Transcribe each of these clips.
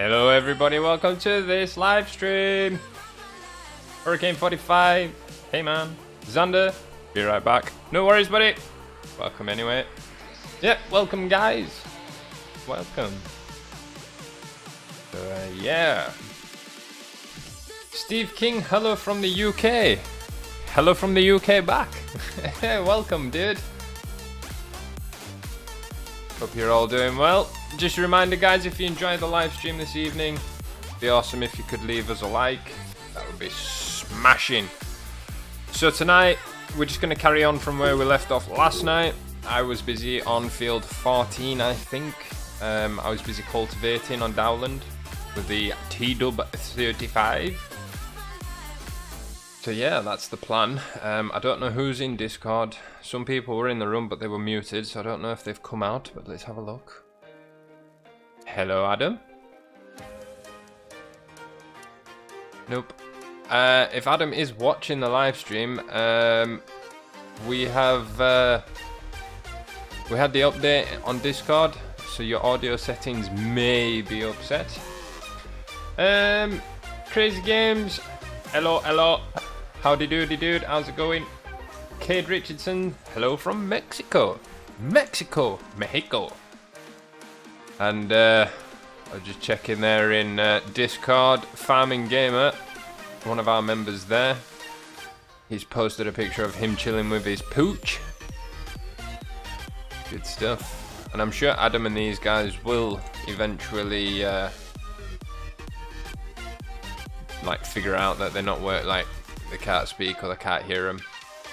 Hello everybody, welcome to this live stream. Hurricane 45. Hey man. Xander. Be right back. No worries, buddy. Welcome anyway. Yeah, welcome guys. Welcome. Yeah. Steve King, hello from the UK. Hello from the UK back. Welcome, dude. Hope you're all doing well. Just a reminder, guys, if you enjoyed the live stream this evening, it'd be awesome if you could leave us a like. That would be smashing. So tonight, we're just going to carry on from where we left off last night. I was busy on field 14, I think. I was busy cultivating on Dowland with the TW35. So yeah, that's the plan. I don't know who's in Discord. Some people were in the room, but they were muted, so I don't know if they've come out, but let's have a look. Hello, Adam. Nope. If Adam is watching the live stream, we had the update on Discord, so your audio settings may be upset. Crazy Games. Hello, hello. Howdy doody dude, how's it going? Cade Richardson, hello from Mexico. Mexico. And I was just checking there in Discord, Farming Gamer, one of our members there. He's posted a picture of him chilling with his pooch. Good stuff. And I'm sure Adam and these guys will eventually like figure out that they're not like they can't speak or they can't hear them.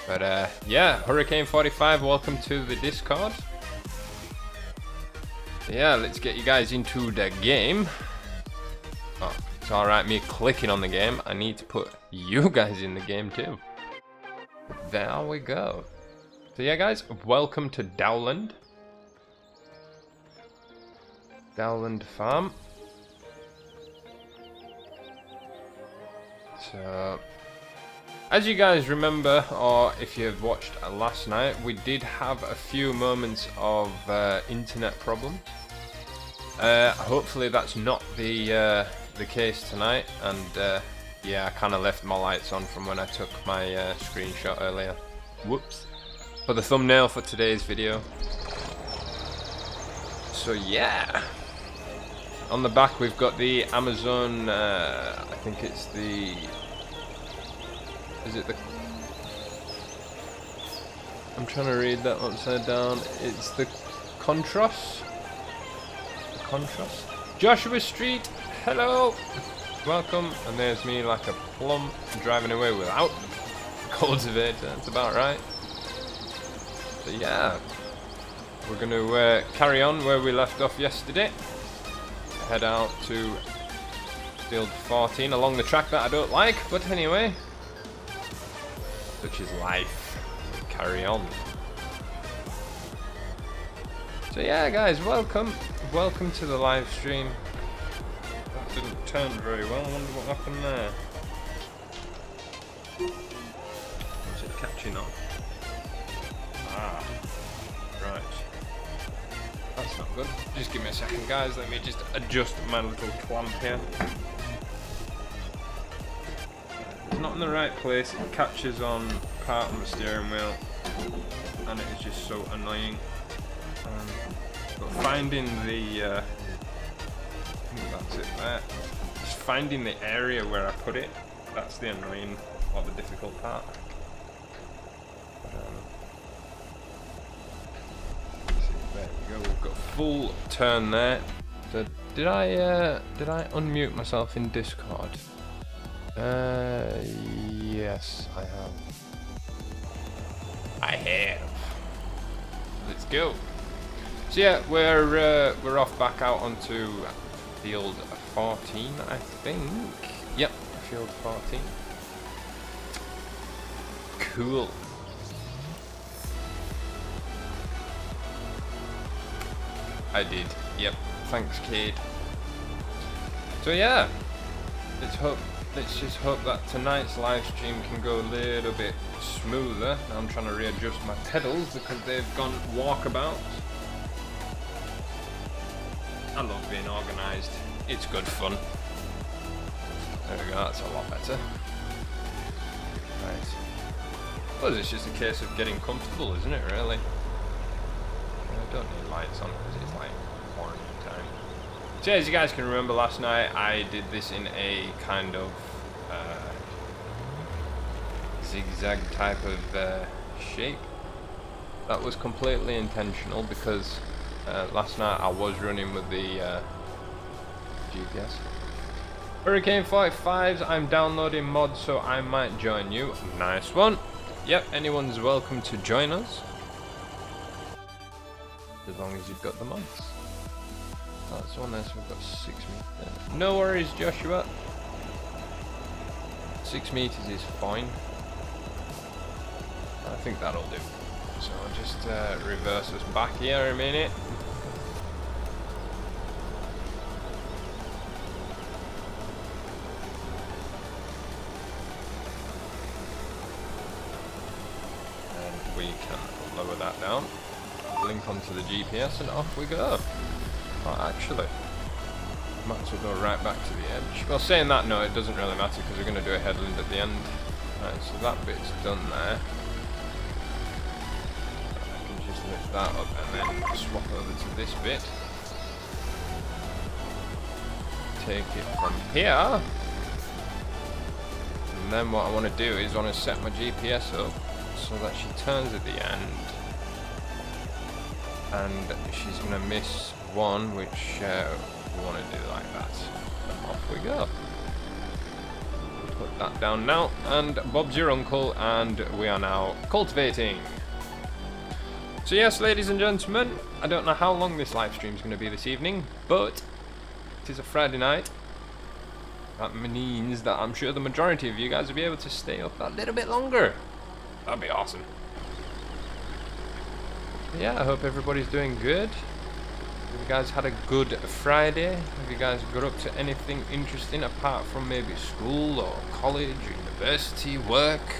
But yeah, Hurricane 45, welcome to the Discord. Yeah, let's get you guys into the game. Oh, it's alright me clicking on the game. I need to put you guys in the game too. There we go. So yeah guys, welcome to Dowland. Dowland Farm. So, as you guys remember, or if you've watched last night, we did have a few moments of internet problems. Hopefully that's not the case tonight, and yeah, I kind of left my lights on from when I took my screenshot earlier. Whoops. For the thumbnail for today's video. So yeah. On the back we've got the Amazon, I think it's the... Is it the... I'm trying to read that upside down. It's the Contras? The Contras? Joshua Street, hello! Welcome. And there's me like a plum driving away without a cultivator. That's about right. So yeah. We're going to carry on where we left off yesterday. Head out to field 14 along the track that I don't like, but anyway, such is life. We carry on. So yeah guys, welcome to the live stream. That didn't turn very well. I wonder what happened there. Was it catching on? Ah, right. That's not good. Just give me a second guys, let me just adjust my little clamp here. It's not in the right place, it catches on part of the steering wheel and it is just so annoying. But finding the, I think that's it there, just finding the area where I put it, that's the annoying or the difficult part. There we go, we've got full turn there. So did I unmute myself in Discord? Yes, I have. I have. Let's go. So yeah, we're off back out onto field 14, I think. Yep, field 14. Cool. I did. Yep. Thanks, Cade. So yeah, let's just hope that tonight's live stream can go a little bit smoother. Now I'm trying to readjust my pedals because they've gone walkabout. I love being organised. it's good fun. There we go, that's a lot better. Right. Well, it's just a case of getting comfortable, isn't it, really? I don't need lights on because it's like morning time. So as you guys can remember, last night I did this in a kind of zigzag type of shape. That was completely intentional because last night I was running with the GPS. Hurricane 45s, I'm downloading mods, so I might join you. Nice one. Yep, anyone's welcome to join us. As long as you've got the mods. That's one there, so we've got 6 meters. No worries, Joshua. 6 meters is fine. I think that'll do. So I'll just reverse us back here a minute. And we can lower that down, link onto the GPS, and off we go. Oh, actually, might as well go right back to the edge. Well, saying that, no, it doesn't really matter because we're going to do a headland at the end. Right, so that bit's done there. Lift that up and then swap over to this bit. Take it from here. And then what I want to do is I want to set my GPS up so that she turns at the end. And she's going to miss one, which we want to do like that. And off we go. Put that down now. And Bob's your uncle, and we are now cultivating. So yes, ladies and gentlemen, I don't know how long this live stream is going to be this evening, but it is a Friday night. That means that I'm sure the majority of you guys will be able to stay up that little bit longer. That'd be awesome. But yeah, I hope everybody's doing good. Have you guys had a good Friday? Have you guys got up to anything interesting apart from maybe school or college or university, work?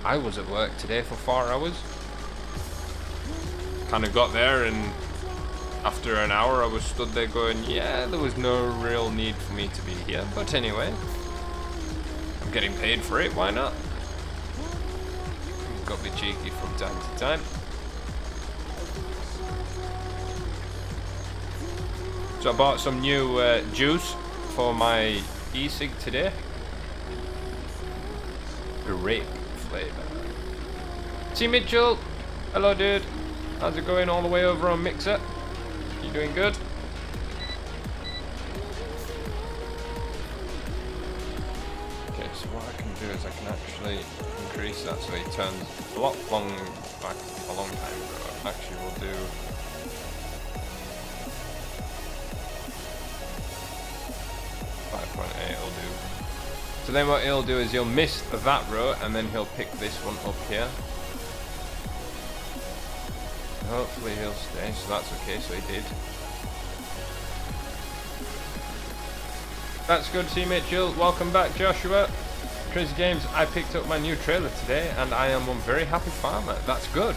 I was at work today for 4 hours. Kind of got there, and after an hour I was stood there going, yeah, there was no real need for me to be here, but anyway, I'm getting paid for it, why not? Got to be cheeky from time to time. So I bought some new juice for my e-cig today. Grape flavour. See Mitchell, hello dude. How's it going all the way over on Mixer? You doing good? Okay, so what I can do is I can actually increase that so he turns a lot long back a long time ago. Actually, we'll do 5.8 will do. So then what he'll do is he'll miss that row and then he'll pick this one up here. Hopefully he'll stay, so that's okay, so he did. That's good, see Mitchell. Welcome back, Joshua. Crazy Games, I picked up my new trailer today and I am one very happy farmer. That's good.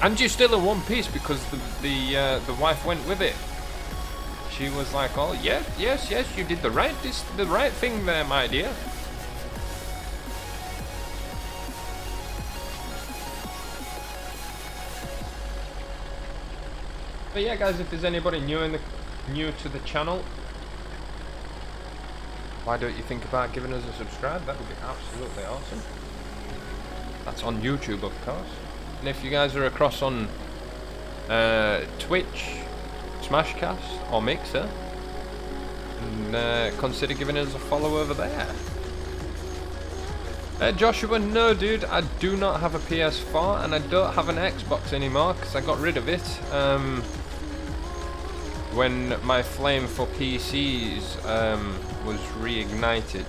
And you're still in one piece because the wife went with it. She was like, oh yes, yes, yes, you did the right thing there, my dear. But yeah, guys, if there's anybody new to the channel, why don't you think about giving us a subscribe? That would be absolutely awesome. That's on YouTube, of course. And if you guys are across on Twitch, Smashcast, or Mixer, consider giving us a follow over there. Joshua, no dude, I do not have a PS4 and I don't have an Xbox anymore because I got rid of it when my flame for PCs was reignited.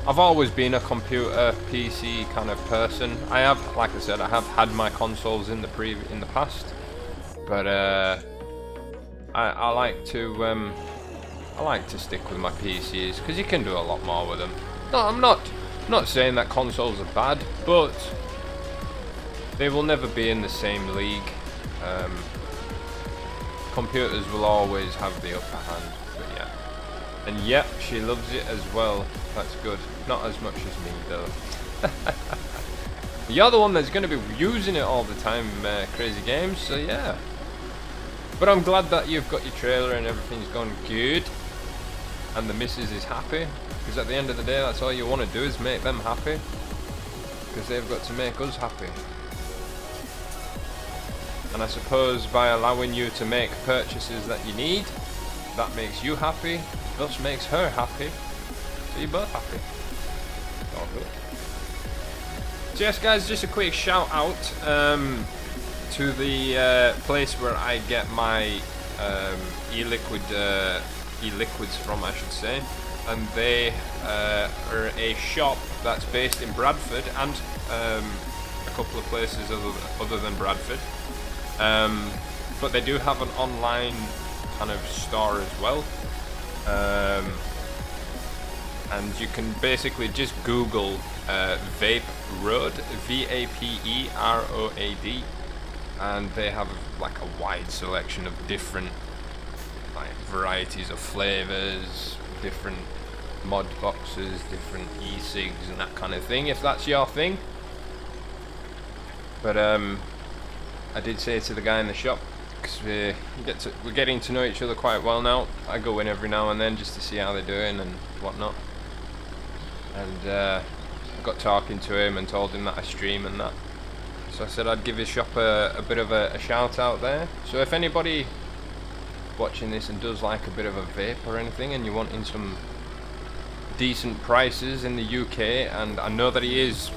I've always been a computer PC kind of person. I have, like I said, I have had my consoles in the past, but I like to stick with my PCs because you can do a lot more with them. No, I'm not saying that consoles are bad, but they will never be in the same league computers will always have the upper hand. But yeah. And yep, she loves it as well. That's good. Not as much as me though. You're the one that's going to be using it all the time, Crazy Games, so yeah. But I'm glad that you've got your trailer and everything's gone good. And the missus is happy. Because at the end of the day, that's all you want to do is make them happy. Because they've got to make us happy. And I suppose by allowing you to make purchases that you need, that makes you happy, thus makes her happy. So you're both happy. It's all good. So yes guys, just a quick shout out to the place where I get my e-liquids from, I should say. And they are a shop that's based in Bradford and a couple of places other than Bradford. But they do have an online kind of store as well. And you can basically just Google Vape Road, V-A-P-E-R-O-A-D, and they have like a wide selection of different like varieties of flavors, different mod boxes, different e-cigs and that kind of thing, if that's your thing. But I did say to the guy in the shop, because we're getting to know each other quite well now. I go in every now and then just to see how they're doing and whatnot. And I got talking to him and told him that I stream and that. So I said I'd give his shop a bit of a shout out there. So if anybody watching this and does like a bit of a vape or anything, and you're wanting some decent prices in the UK, and I know that he is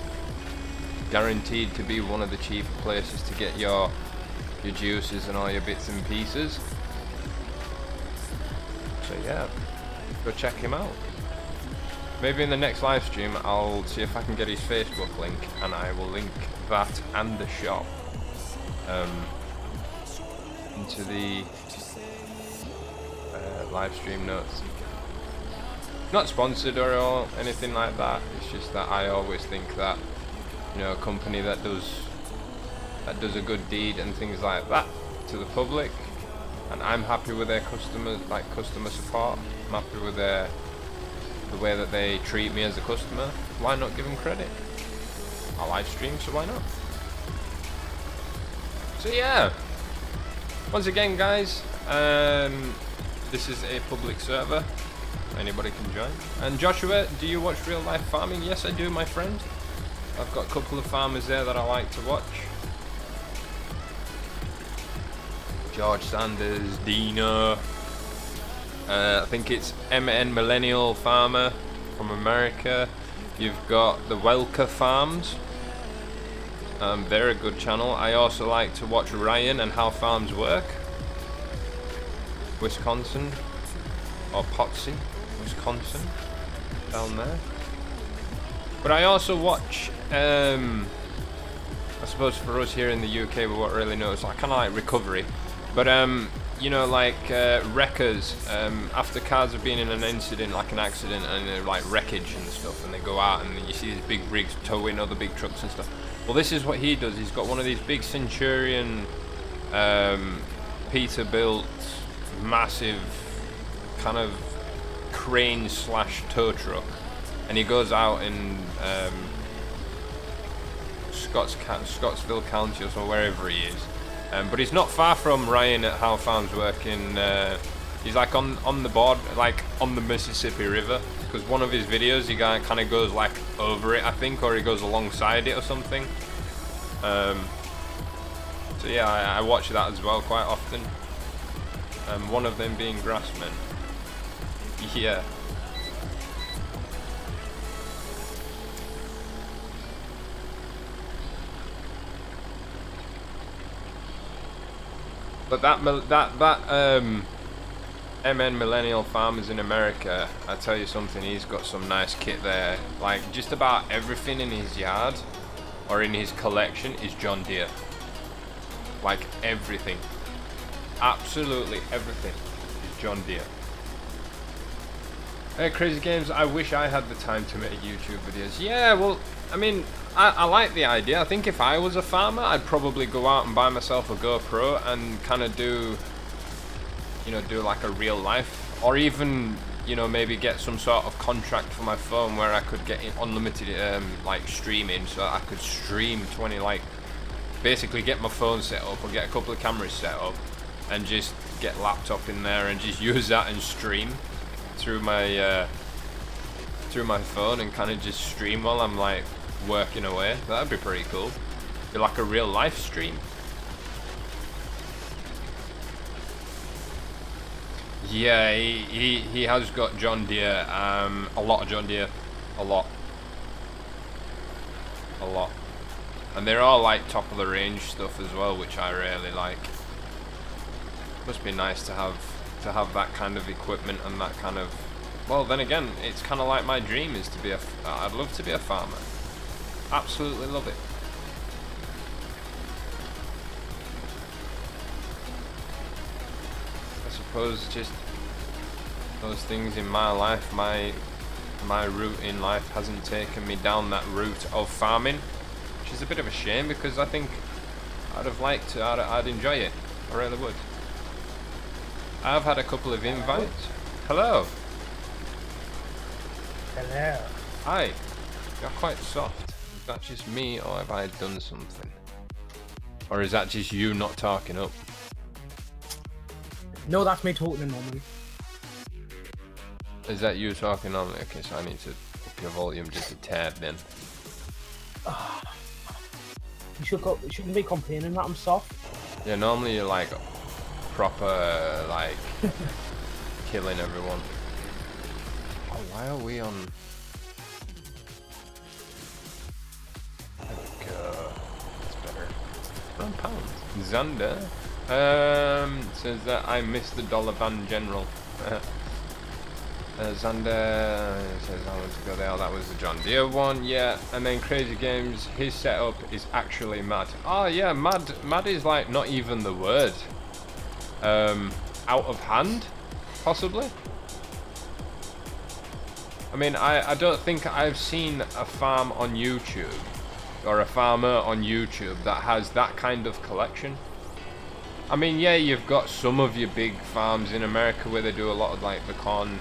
guaranteed to be one of the cheaper places to get your juices and all your bits and pieces. So yeah, go check him out. Maybe in the next live stream I'll see if I can get his Facebook link, and I will link that and the shop into the live stream notes. Not sponsored or anything like that, it's just that I always think that, you know, a company that does a good deed and things like that to the public, and I'm happy with their customers, like customer support, I'm happy with the way that they treat me as a customer, why not give them credit? I live stream, so why not? So yeah, once again guys, this is a public server, anybody can join. And Joshua, do you watch real life farming? Yes I do, my friend. I've got a couple of farmers there that I like to watch. George Sanders, Dino, I think it's MN Millennial Farmer from America. You've got the Welker Farms. They're a good channel. I also like to watch Ryan and How Farms Work. Wisconsin, or Potsy, Wisconsin, down there. But I also watch, I suppose for us here in the UK, we won't really know, it's like, kind of like recovery. But you know, like wreckers, after cars have been in an incident, like an accident, and they're like wreckage and stuff, and they go out and you see these big rigs towing other big trucks and stuff. Well, this is what he does. He's got one of these big Centurion Peterbilt massive kind of crane slash tow truck, and he goes out in Scottsville County or so, wherever he is. But he's not far from Ryan at How Farms Work. He's like on the board, like on the Mississippi River, because one of his videos he kind of goes like over it, I think, or he goes alongside it or something. So yeah, I watch that as well quite often. One of them being Grassman. Yeah. But that MN Millennial Farmers in America, I tell you something, he's got some nice kit there. Like just about everything in his yard or in his collection is John Deere. Like everything, absolutely everything is John Deere. Hey Crazy Games, I wish I had the time to make YouTube videos. Yeah, well, I mean, I like the idea. I think if I was a farmer, I'd probably go out and buy myself a GoPro and kind of do you know, do like a real life, or even, you know, maybe get some sort of contract for my phone where I could get unlimited like streaming, so I could stream 20, like basically get my phone set up or get a couple of cameras set up and just get laptop in there and just use that and stream through my phone and kind of just stream while I'm like working away. That'd be pretty cool. Be like a real life stream. Yeah, he has got John Deere, a lot of John Deere, a lot, and they're all like top of the range stuff as well, which I really like. Must be nice to have that kind of equipment and that kind of. Well, then again, it's kind of like my dream is to be I'd love to be a farmer. Absolutely love it. I suppose just those things in my life, my route in life hasn't taken me down that route of farming, which is a bit of a shame because I think I'd have liked to, I'd enjoy it. I really would. I've had a couple of invites. Hello. Hello. Hi. You're quite soft. Is that just me, or have I done something? Or is that just you not talking up? No, that's me talking normally. Is that you talking normally? Okay, so I need to up your volume just a tad then. You shouldn't be complaining that I'm soft. Yeah, normally you're like proper like killing everyone. Oh, why are we on? There we go. That's better. £1. Xander says that I missed the dollar van general. Xander says I want to go there. Oh, that was the John Deere one, yeah. And then Crazy Games, his setup is actually mad. Oh yeah, mad is like not even the word. Out of hand, possibly. I mean, I don't think I've seen a farm on YouTube or a farmer on YouTube that has that kind of collection. I mean, yeah, you've got some of your big farms in America where they do a lot of like the corn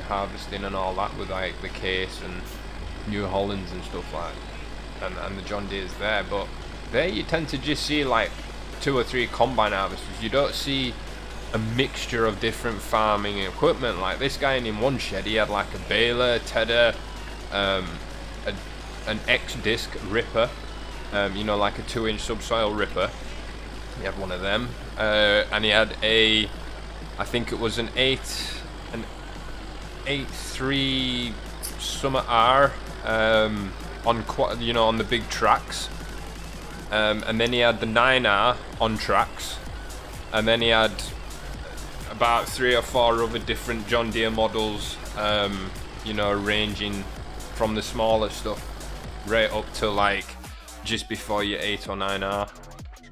harvesting and all that with like the Case and New Hollands and stuff like that, and the John Deere's there, but there you tend to just see like 2 or 3 combine harvesters. You don't see a mixture of different farming equipment. Like this guy in one shed, he had like a baler, tedder, an X-disc ripper, you know, like a 2-inch subsoil ripper. He had one of them, and he had a, I think it was an 8.3 Summer R, on the big tracks, and then he had the 9R on tracks, and then he had about 3 or 4 other different John Deere models, you know, ranging from the smaller stuff right up to like just before your 8 or 9R.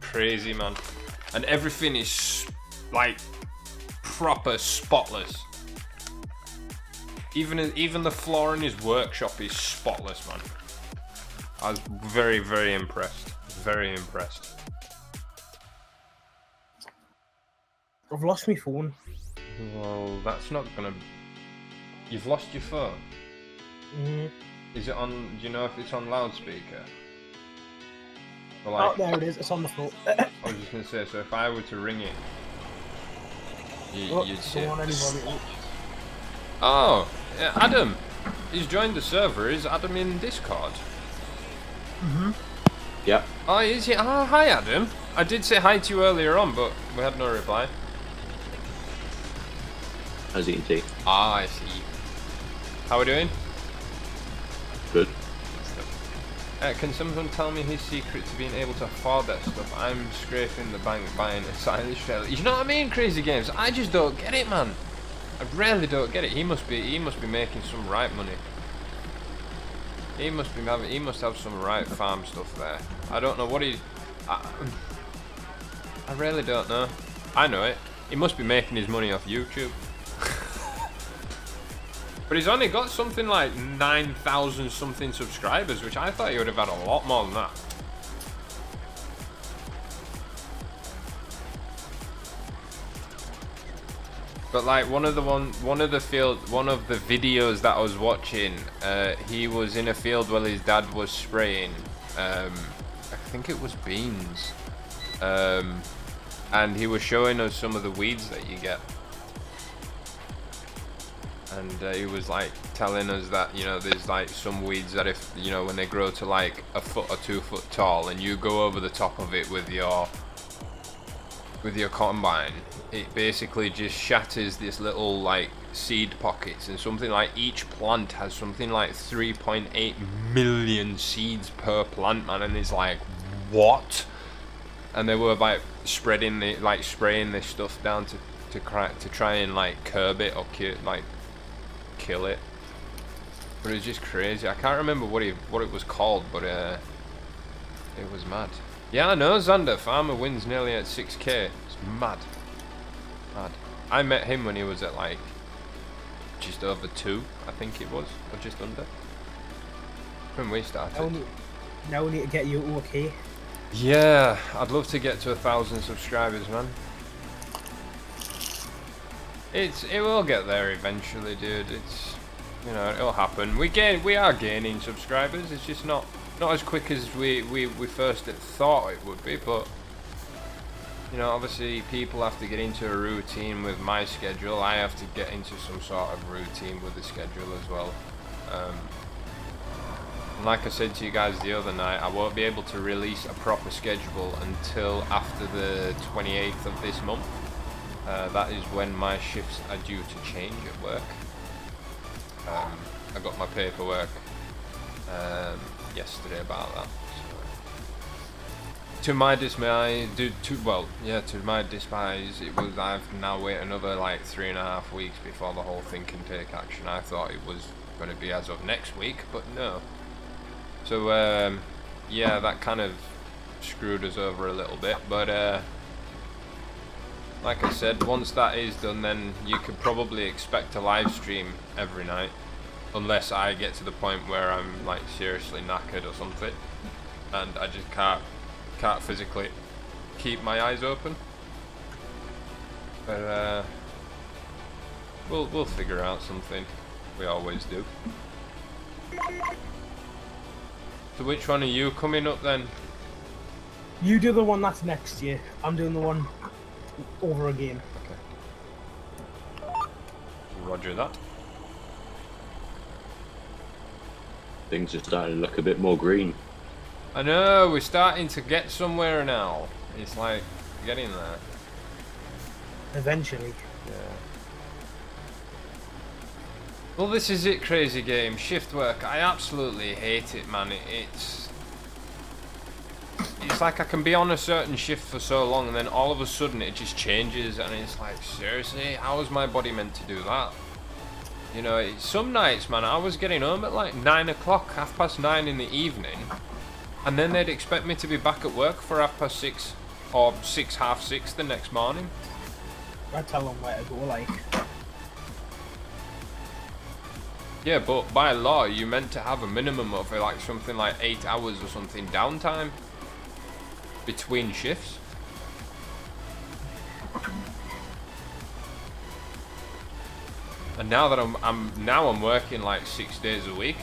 Crazy, man. And everything is like proper spotless. Even the floor in his workshop is spotless, man. I was very, very impressed. Very impressed. I've lost my phone. Well, that's not gonna. You've lost your phone. Is it on? Do you know if it's on loudspeaker? Or like, oh, there it is. It's on the floor. I was just gonna say. So if I were to ring it, you'd see it. Oh, yeah, Adam. He's joined the server. Is Adam in Discord? Yep. Oh, is he? Oh, hi, Adam. I did say hi to you earlier on, but we had no reply. How's eating tea? Ah, I see. How are we doing? Good. Can someone tell me his secret to being able to afford that stuff? I'm scraping the bank buying a silage trailer. You know what I mean, Crazy Games? I just don't get it, man. I really don't get it. He must be making some right money. He must have some right farm stuff there. I don't know what he. I really don't know. I know it. He must be making his money off YouTube. But he's only got something like 9,000 something subscribers, which I thought he would have had a lot more than that. But like one of the videos that I was watching, he was in a field while his dad was spraying. I think it was beans, and he was showing us some of the weeds that you get. And he was like telling us that, you know, there's like some weeds that if, you know, when they grow to like 1 foot or 2 foot tall and you go over the top of it with your combine, it basically just shatters this little like seed pockets, and something like each plant has something like 3.8 million seeds per plant, man. And it's like, what? And they were like spraying this stuff down to try and like curb it or kill it. But it was just crazy. I can't remember what it was called, but it was mad. Yeah, I know, Xander. Farmer wins nearly at 6k. It's mad. Mad. I met him when he was at like just over 2, I think it was, or just under. When we started. Now we need to get you okay. Yeah, I'd love to get to 1,000 subscribers, man. It will get there eventually, dude. It's, you know, it'll happen. We are gaining subscribers. It's just not as quick as we first thought it would be, but you know, obviously people have to get into a routine with my schedule. I have to get into some sort of routine with the schedule as well. And like I said to you guys the other night, I won't be able to release a proper schedule until after the 28th of this month. That is when my shifts are due to change at work. I got my paperwork yesterday about that. So, to my dismay, it was, I've now waited another like 3.5 weeks before the whole thing can take action. I thought it was going to be as of next week, but no. So yeah, that kind of screwed us over a little bit, but like I said, once that is done, then you could probably expect a live stream every night, unless I get to the point where I'm like seriously knackered or something, and I just can't physically keep my eyes open. But we'll figure out something. We always do. So which one are you coming up then? You do the one that's next year. I'm doing the one over again. Okay. Roger that. Things are starting to look a bit more green. I know, we're starting to get somewhere now. It's like getting there. Eventually. Yeah. Well, this is it, crazy game. Shift work. I absolutely hate it, man. It's like I can be on a certain shift for so long, and then all of a sudden it just changes, and it's like, seriously, how is my body meant to do that? You know, some nights, man, I was getting home at like 9 o'clock, 9:30 in the evening, and then they'd expect me to be back at work for 6:30 or 6, half 6 the next morning. I tell them where to go, like. Yeah, but by law, you're meant to have a minimum of like something like 8 hours or something downtime between shifts. And now that I'm working like 6 days a week,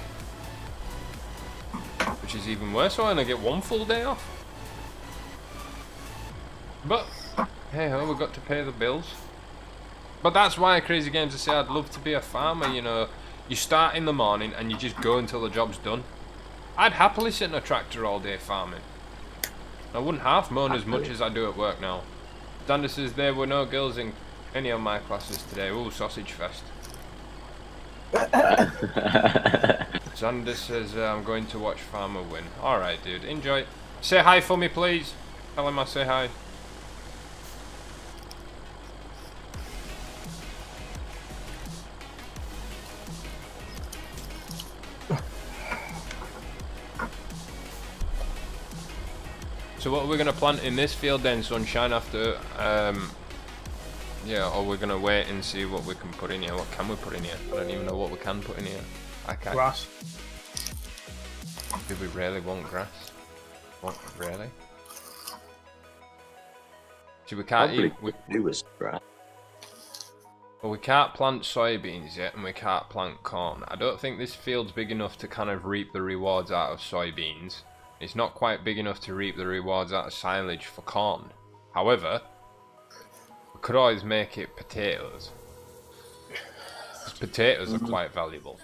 which is even worse. So I only get 1 full day off. But hey ho, we've got to pay the bills. But that's why, Crazy Games, I say I'd love to be a farmer. You know, you start in the morning and you just go until the job's done. I'd happily sit in a tractor all day farming. I wouldn't half moan as much as I do at work now. Xander says there were no girls in any of my classes today. Ooh, sausage fest. Xander says I'm going to watch Farmer win. Alright, dude, enjoy. Say hi for me, please. Tell him I say hi. So what are we going to plant in this field then, Sunshine, after, yeah, or we're going to wait and see what we can put in here. What can we put in here? I don't even know what we can put in here. I can't. Grass. Do we really want grass? What, really? So we can't Probably eat... do with grass. Well, we can't plant soybeans yet, and we can't plant corn. I don't think this field's big enough to kind of reap the rewards out of soybeans. It's not quite big enough to reap the rewards out of silage for corn. However, we could always make it potatoes. Because potatoes are quite valuable.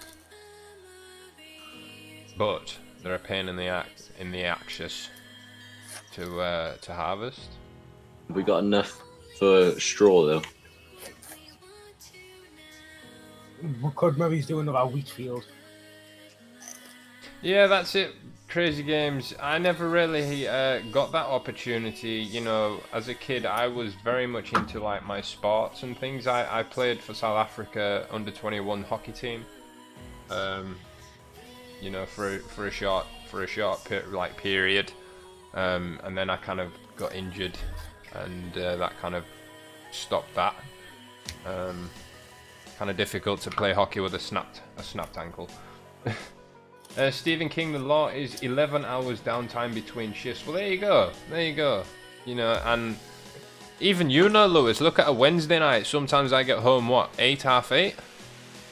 But they're a pain in the axis to harvest. Have we got enough for straw though? We could maybe do another wheat field. Yeah, that's it. Crazy Games. I never really got that opportunity. You know, as a kid, I was very much into like my sports and things. I played for South Africa under 21 hockey team. You know, for a short period, and then I kind of got injured, and that kind of stopped that. Kind of difficult to play hockey with a snapped ankle. Stephen King, the law is 11 hours downtime between shifts. Well, there you go. You know, and even you know, Lewis, look at a Wednesday night. Sometimes I get home, what, 8, half 8?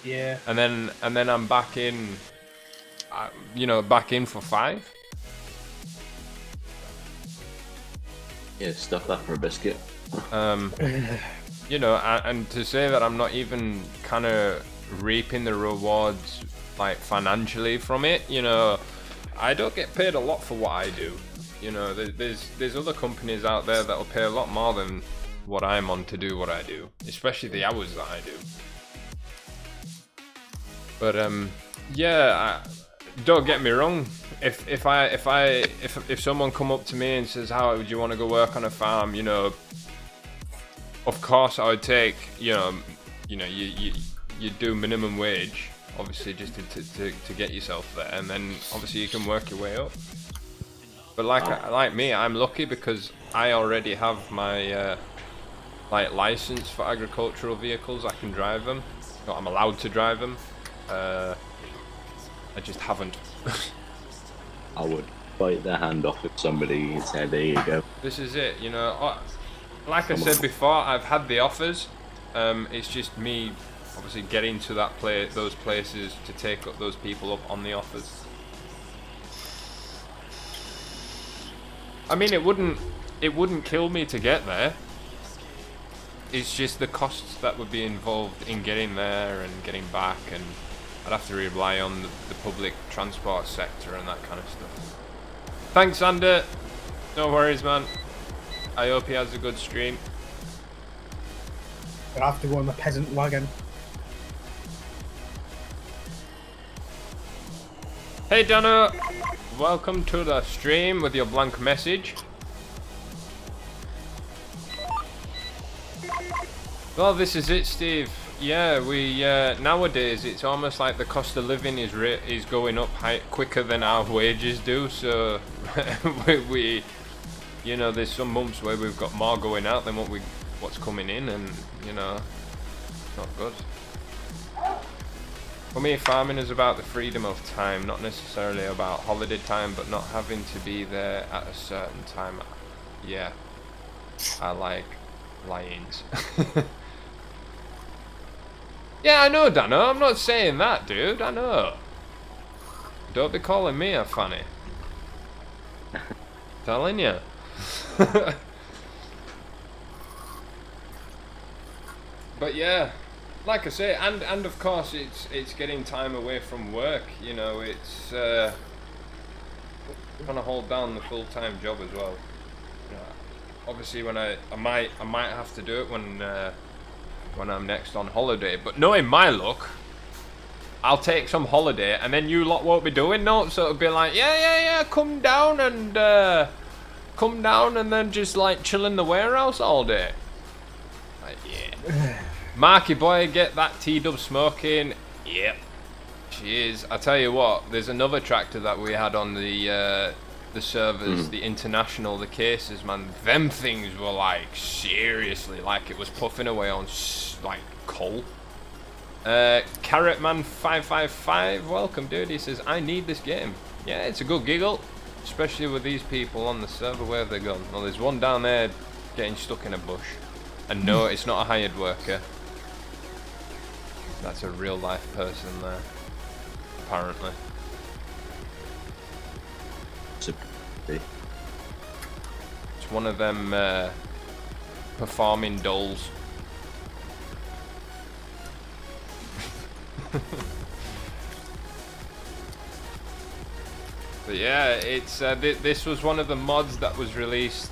Yeah. And then I'm back in, you know, back in for 5. Yeah, stuff that for a biscuit. You know, and to say that I'm not even kind of reaping the rewards like financially from it, you know, I don't get paid a lot for what I do. You know, there's other companies out there that will pay a lot more than what I'm on to do what I do, especially the hours that I do. But yeah, don't get me wrong. If someone come up to me and says, "How would you want to go work on a farm?" You know, of course I would take. You know, you do minimum wage, obviously, just to get yourself there, and then obviously you can work your way up. But like me, I'm lucky because I already have my like license for agricultural vehicles. I can drive them. No, I'm allowed to drive them. I just haven't. I would bite their hand off if somebody said, "There you go." This is it, you know. Like I said before, I've had the offers. It's just me, obviously, getting to those places to take up those people up on the offers. I mean, it wouldn't kill me to get there. It's just the costs that would be involved in getting there and getting back, and I'd have to rely on the public transport sector and that kind of stuff. Thanks, Sander. No worries, man. I hope he has a good stream. I'll have to go on the peasant wagon. Hey, Dano. Welcome to the stream with your blank message. Well, this is it, Steve. Yeah, we nowadays it's almost like the cost of living is going up quicker than our wages do. So we you know, there's some months where we've got more going out than what's coming in, and you know, it's not good. For me, farming is about the freedom of time, not necessarily about holiday time, but not having to be there at a certain time. Yeah, I like lions. Yeah, I know, Dano. I'm not saying that, dude. I know. Don't be calling me a fanny. Telling you. But yeah, like I say, and of course it's getting time away from work. You know, it's trying to hold down the full-time job as well. You know, obviously, when I might have to do it when I'm next on holiday. But knowing my luck, I'll take some holiday, and then you lot won't be doing no. So it'll be like, yeah, come down and then just like chill in the warehouse all day. Like, yeah. Marky boy, get that T-dub smoking. Yep. Cheers. I tell you what, there's another tractor that we had on the servers, the international, the cases, man. Them things were like seriously, like it was puffing away on like coal. Carrotman 555, welcome, dude. He says, I need this game. Yeah, it's a good giggle, especially with these people on the server. Where have they gone? Well, there's one down there getting stuck in a bush. And no, it's not a hired worker. That's a real life person there, apparently. It's one of them performing dolls. But yeah, it's this was one of the mods that was released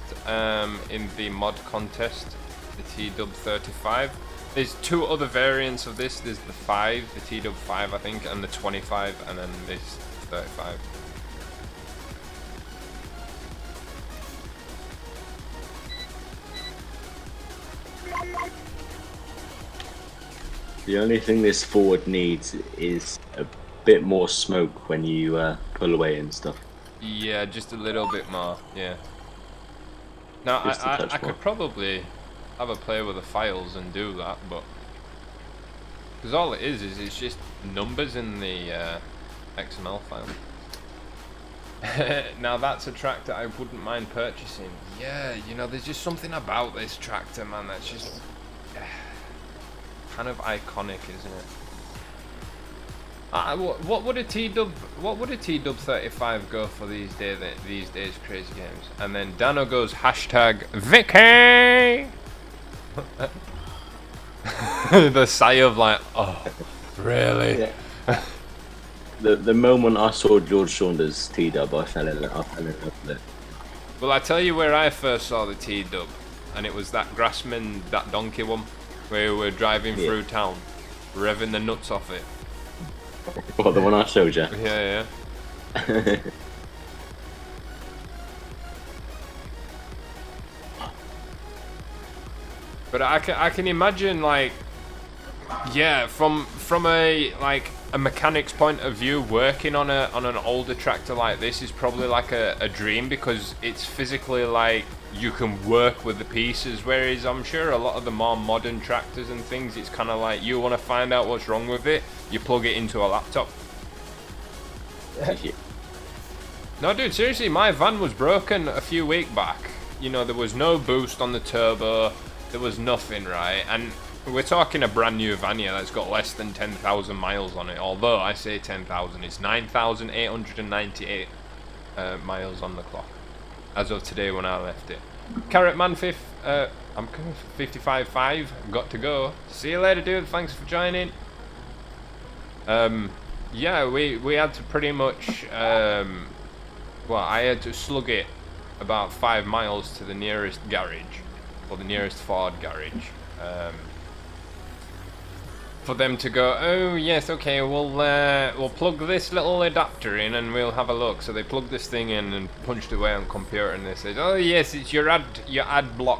in the mod contest, the TW35. There's 2 other variants of this. There's the 5, the TW5 I think, and the 25, and then this 35. The only thing this Ford needs is a bit more smoke when you pull away and stuff. Yeah, just a little bit more, yeah. Now, I could probably have a play with the files and do that, but... Because all it is it's just numbers in the XML file. Now, that's a tractor I wouldn't mind purchasing. Yeah, you know, there's just something about this tractor, man, that's just... kind of iconic, isn't it? What would a TW35 go for these days, Crazy Games? And then Dano goes #Vicky. The sigh of like, oh, really? Yeah. the moment I saw George Saunders T-Dub, I fell in love with it. Well, I tell you where I first saw the T-Dub, and it was that Grassman, that donkey one, where we were driving through town, revving the nuts off it. What, the one I showed you? Yeah, yeah. But I can imagine, like, yeah, from a mechanic's point of view, working on an older tractor like this is probably like a dream, because it's physically like you can work with the pieces, whereas I'm sure a lot of the more modern tractors and things, it's kind of like you want to find out what's wrong with it, you plug it into a laptop. No, dude, seriously, my van was broken a few weeks back. You know, there was no boost on the turbo, there was nothing, right? And we're talking a brand new van here that's got less than 10,000 miles on it. Although I say 10,000, it's 9,898 miles on the clock as of today when I left it. Carrotman I'm 55.5. Got to go. See you later, dude. Thanks for joining. Yeah, we had to pretty much well, I had to slug it about 5 miles to the nearest garage, or the nearest Ford garage, for them to go, oh yes, okay, we'll plug this little adapter in and we'll have a look. So they plugged this thing in and punched away on computer, and they said, oh yes, it's your AdBlue.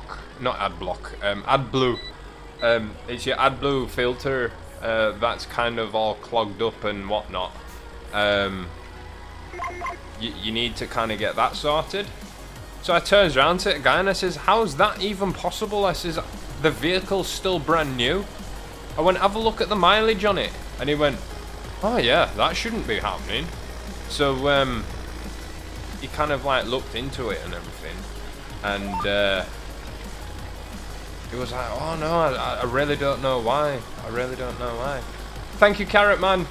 It's your AdBlue filter that's kind of all clogged up and whatnot. You need to kind of get that sorted. So I turns around to the guy and I says, how's that even possible? I says, the vehicle's still brand new. I went, have a look at the mileage on it. And he went, oh yeah, that shouldn't be happening. So he kind of like looked into it and everything. And he was like, oh no, I really don't know why. I really don't know why. Thank you, Carrot Man.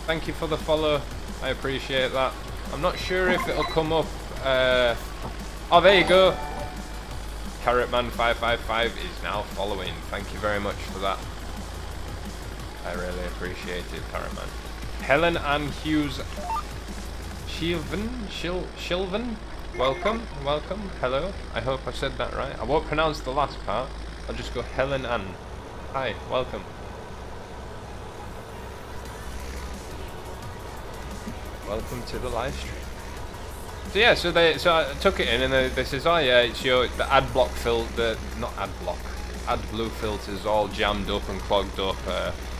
Thank you for the follow. I appreciate that. I'm not sure if it'll come up. Oh, there you go. Carrotman555 is now following. Thank you very much for that. I really appreciate it, Carrotman. Helen Ann Hughes Shilvan, welcome. Hello. I hope I said that right. I won't pronounce the last part. I'll just go Helen Ann. Hi, welcome. Welcome to the live stream. So yeah, so I took it in and they says, oh yeah, it's the AdBlock filter, not AdBlock, AdBlue filter's all jammed up and clogged up.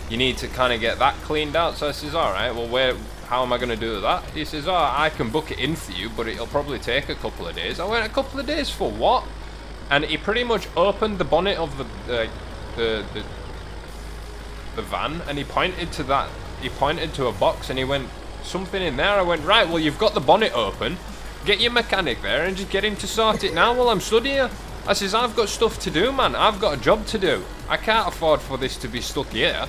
You need to kind of get that cleaned out. So I says, all right, well, how am I going to do that? He says, oh, I can book it in for you, but it'll probably take a couple of days. I went, a couple of days for what? And he pretty much opened the bonnet of the van, and he pointed to that. He pointed to a box, and he went, something in there. I went, right, well, you've got the bonnet open. Get your mechanic there and just get him to sort it now while I'm stood here. I says, I've got stuff to do, man. I've got a job to do. I can't afford for this to be stuck here.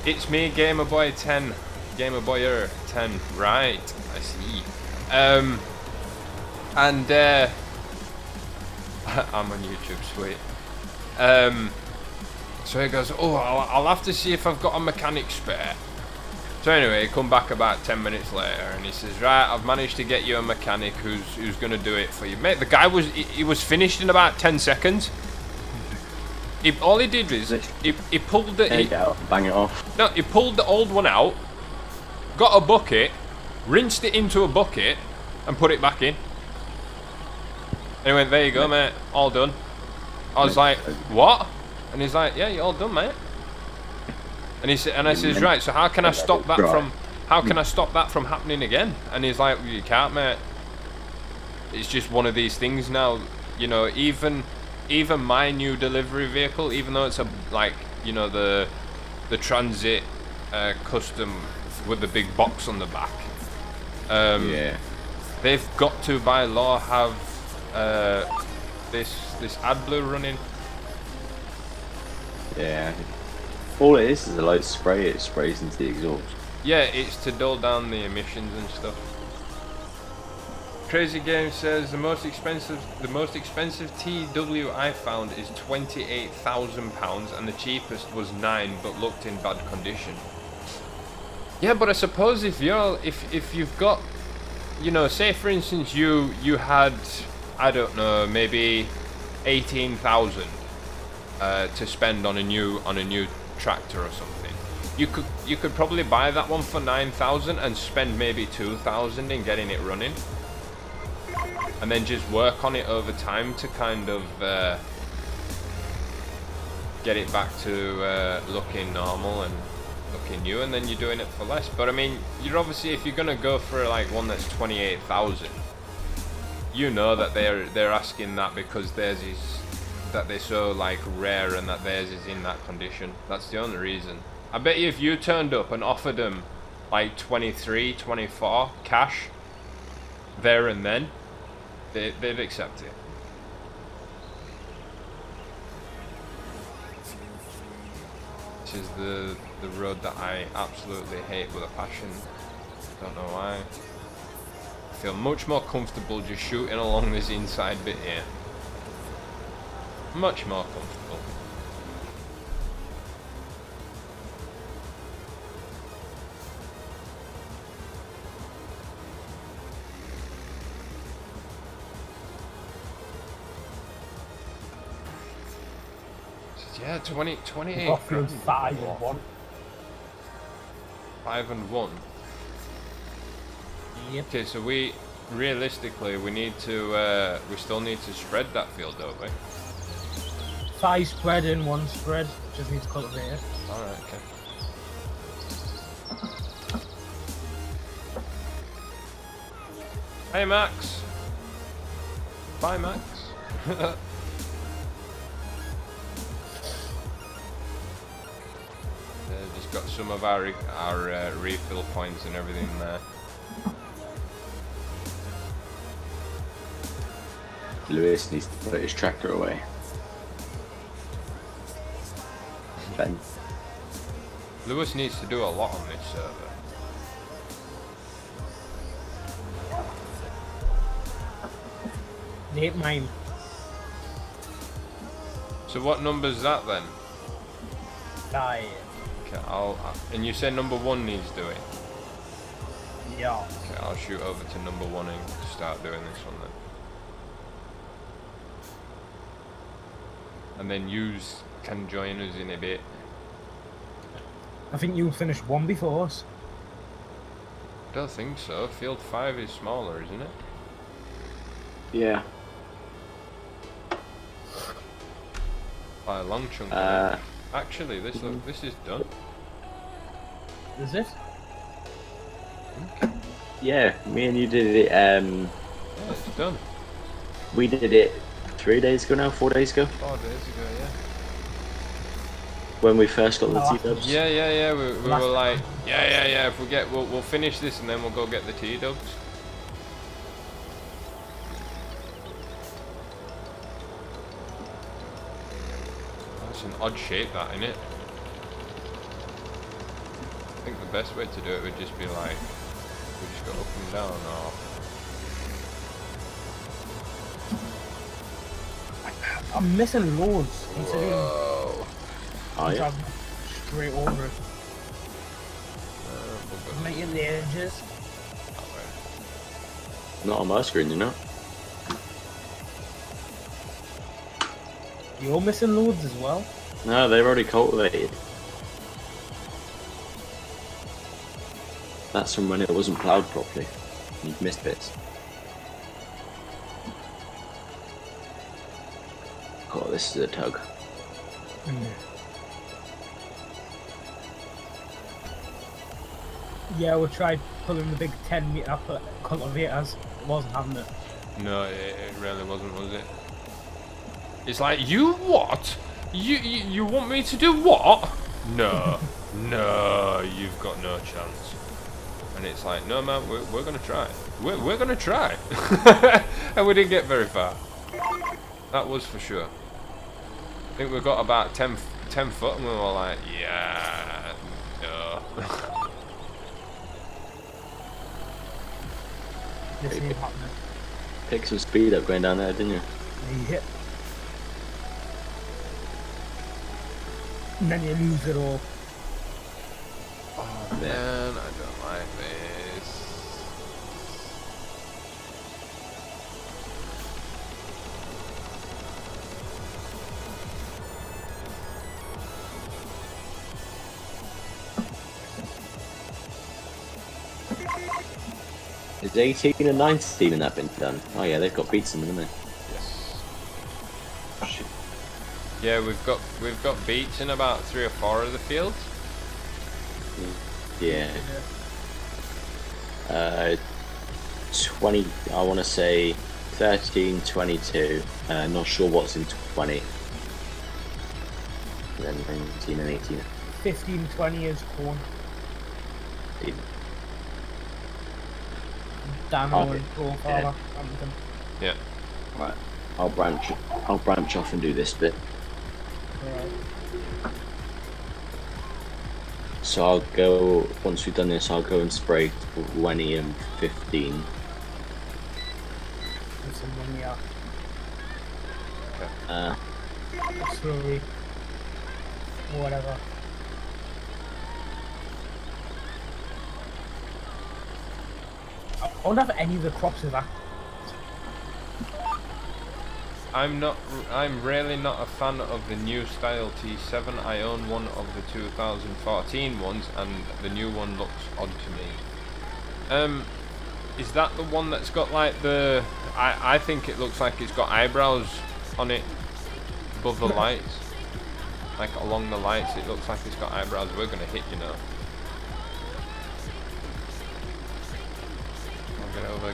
It's me, Gamer Boy 10. Gamer Boyer 10. Right, I see. And I'm on YouTube, sweet. So he goes, oh, I'll have to see if I've got a mechanic spare. So anyway, he come back about 10 minutes later, and he says, right, I've managed to get you a mechanic who's gonna do it for you, mate. The guy was finished in about 10 seconds. All he did was he pulled the bang it off. No, he pulled the old one out, got a bucket, rinsed it into a bucket, and put it back in. And he went, there you go, mate, all done. I was like, what? And he's like, yeah, you're all done, mate. And he said, and I says, right, so how can I stop that from happening again? And he's like, well, you can't, mate. It's just one of these things now. You know, even my new delivery vehicle, even though it's a the Transit custom with the big box on the back. Yeah. They've got to by law have this AdBlue running. Yeah. All it is a light spray. It sprays into the exhaust. Yeah, it's to dull down the emissions and stuff. Crazy Game says the most expensive TW I found is £28,000, and the cheapest was 9, but looked in bad condition. Yeah, but I suppose if you've got, you know, say for instance you had, I don't know, maybe 18,000 to spend on a new tractor or something, you could probably buy that one for 9,000 and spend maybe 2,000 in getting it running, and then just work on it over time to kind of get it back to looking normal and looking new, and then you're doing it for less. But I mean, you're obviously, if you're gonna go for like one that's 28,000, you know that they're asking that because theirs is, that they're so like rare and that theirs is in that condition. That's the only reason. I bet you if you turned up and offered them like 23, 24 cash there and then, they'd accept it. This is the road that I absolutely hate with a passion. Don't know why. I feel much more comfortable just shooting along this inside bit here. Much more comfortable. Yeah, 28. Offering 5 and 1. 5 and 1. Yep. Okay, so we realistically we still need to spread that field, don't we? 5 spread and 1 spread. Just need to cultivate it. Alright, okay. Hey Max! Bye Max! Just got some of our refill points and everything there. Lewis needs to put his tractor away. Ben. Lewis needs to do a lot on this server. Nate mine. So what number's that then? 9. Okay, and you say number 1 needs doing? Yeah. Okay, I'll shoot over to number 1 and start doing this one then. And then yous can join us in a bit. I think you finished 1 before us. I don't think so. Field 5 is smaller, isn't it? Yeah. By a long chunk. Actually, this is done. Is it? Yeah, me and you did it. Yeah, it's done. We did it 3 days ago now, 4 days ago. 4 days ago, yeah. When we first got the T-dubs. Yeah. We were like, yeah. If we get, we'll finish this and then we'll go get the T-dubs. That's an odd shape, that, isn't it? best way to do it would just be like, we just go up and down, or... I'm missing loads. Considering Whoa. Oh, yeah. Straight over it. We'll go Making the edges. that way. Not on my screen, you know. You're missing loads as well. No, they've already cultivated. That's from when it wasn't ploughed properly. You've missed bits. Oh, this is a tug. Yeah, we tried pulling the big 10-meter cultivators. It wasn't having it. No, it really wasn't, was it? It's like, you what? You want me to do what? No, no, you've got no chance. And it's like, no man, we're gonna try. We're gonna try. And we didn't get very far. That was for sure. I think we got about 10 foot and we were like, yeah, no. This ain't happening. Pick some speed up going down there, didn't you? Yeah. And then you lose it all. Oh man, I don't like this. Is 18 and 19 and that been done? Oh yeah, they've got beats in them, haven't Yes. they? Shit. Yeah, we've got beats in about 3 or 4 of the fields. Yeah. 20, I want to say 13, 22. Not sure what's in 20. And then 19 and 18. 15, 20 is corn. Dano and Profile. Yeah. Right. I'll branch off and do this bit. Right. So I'll go, once we've done this, I'll go and spray 20 and 15. There's some money out. Slowly. Whatever. I wonder if any of the crops are that. I'm really not a fan of the new style T7. I own one of the 2014 ones and the new one looks odd to me. Is that the one that's got like the... I think it looks like it's got eyebrows on it above the lights. Like along the lights it looks like it's got eyebrows. We're gonna hit, you know.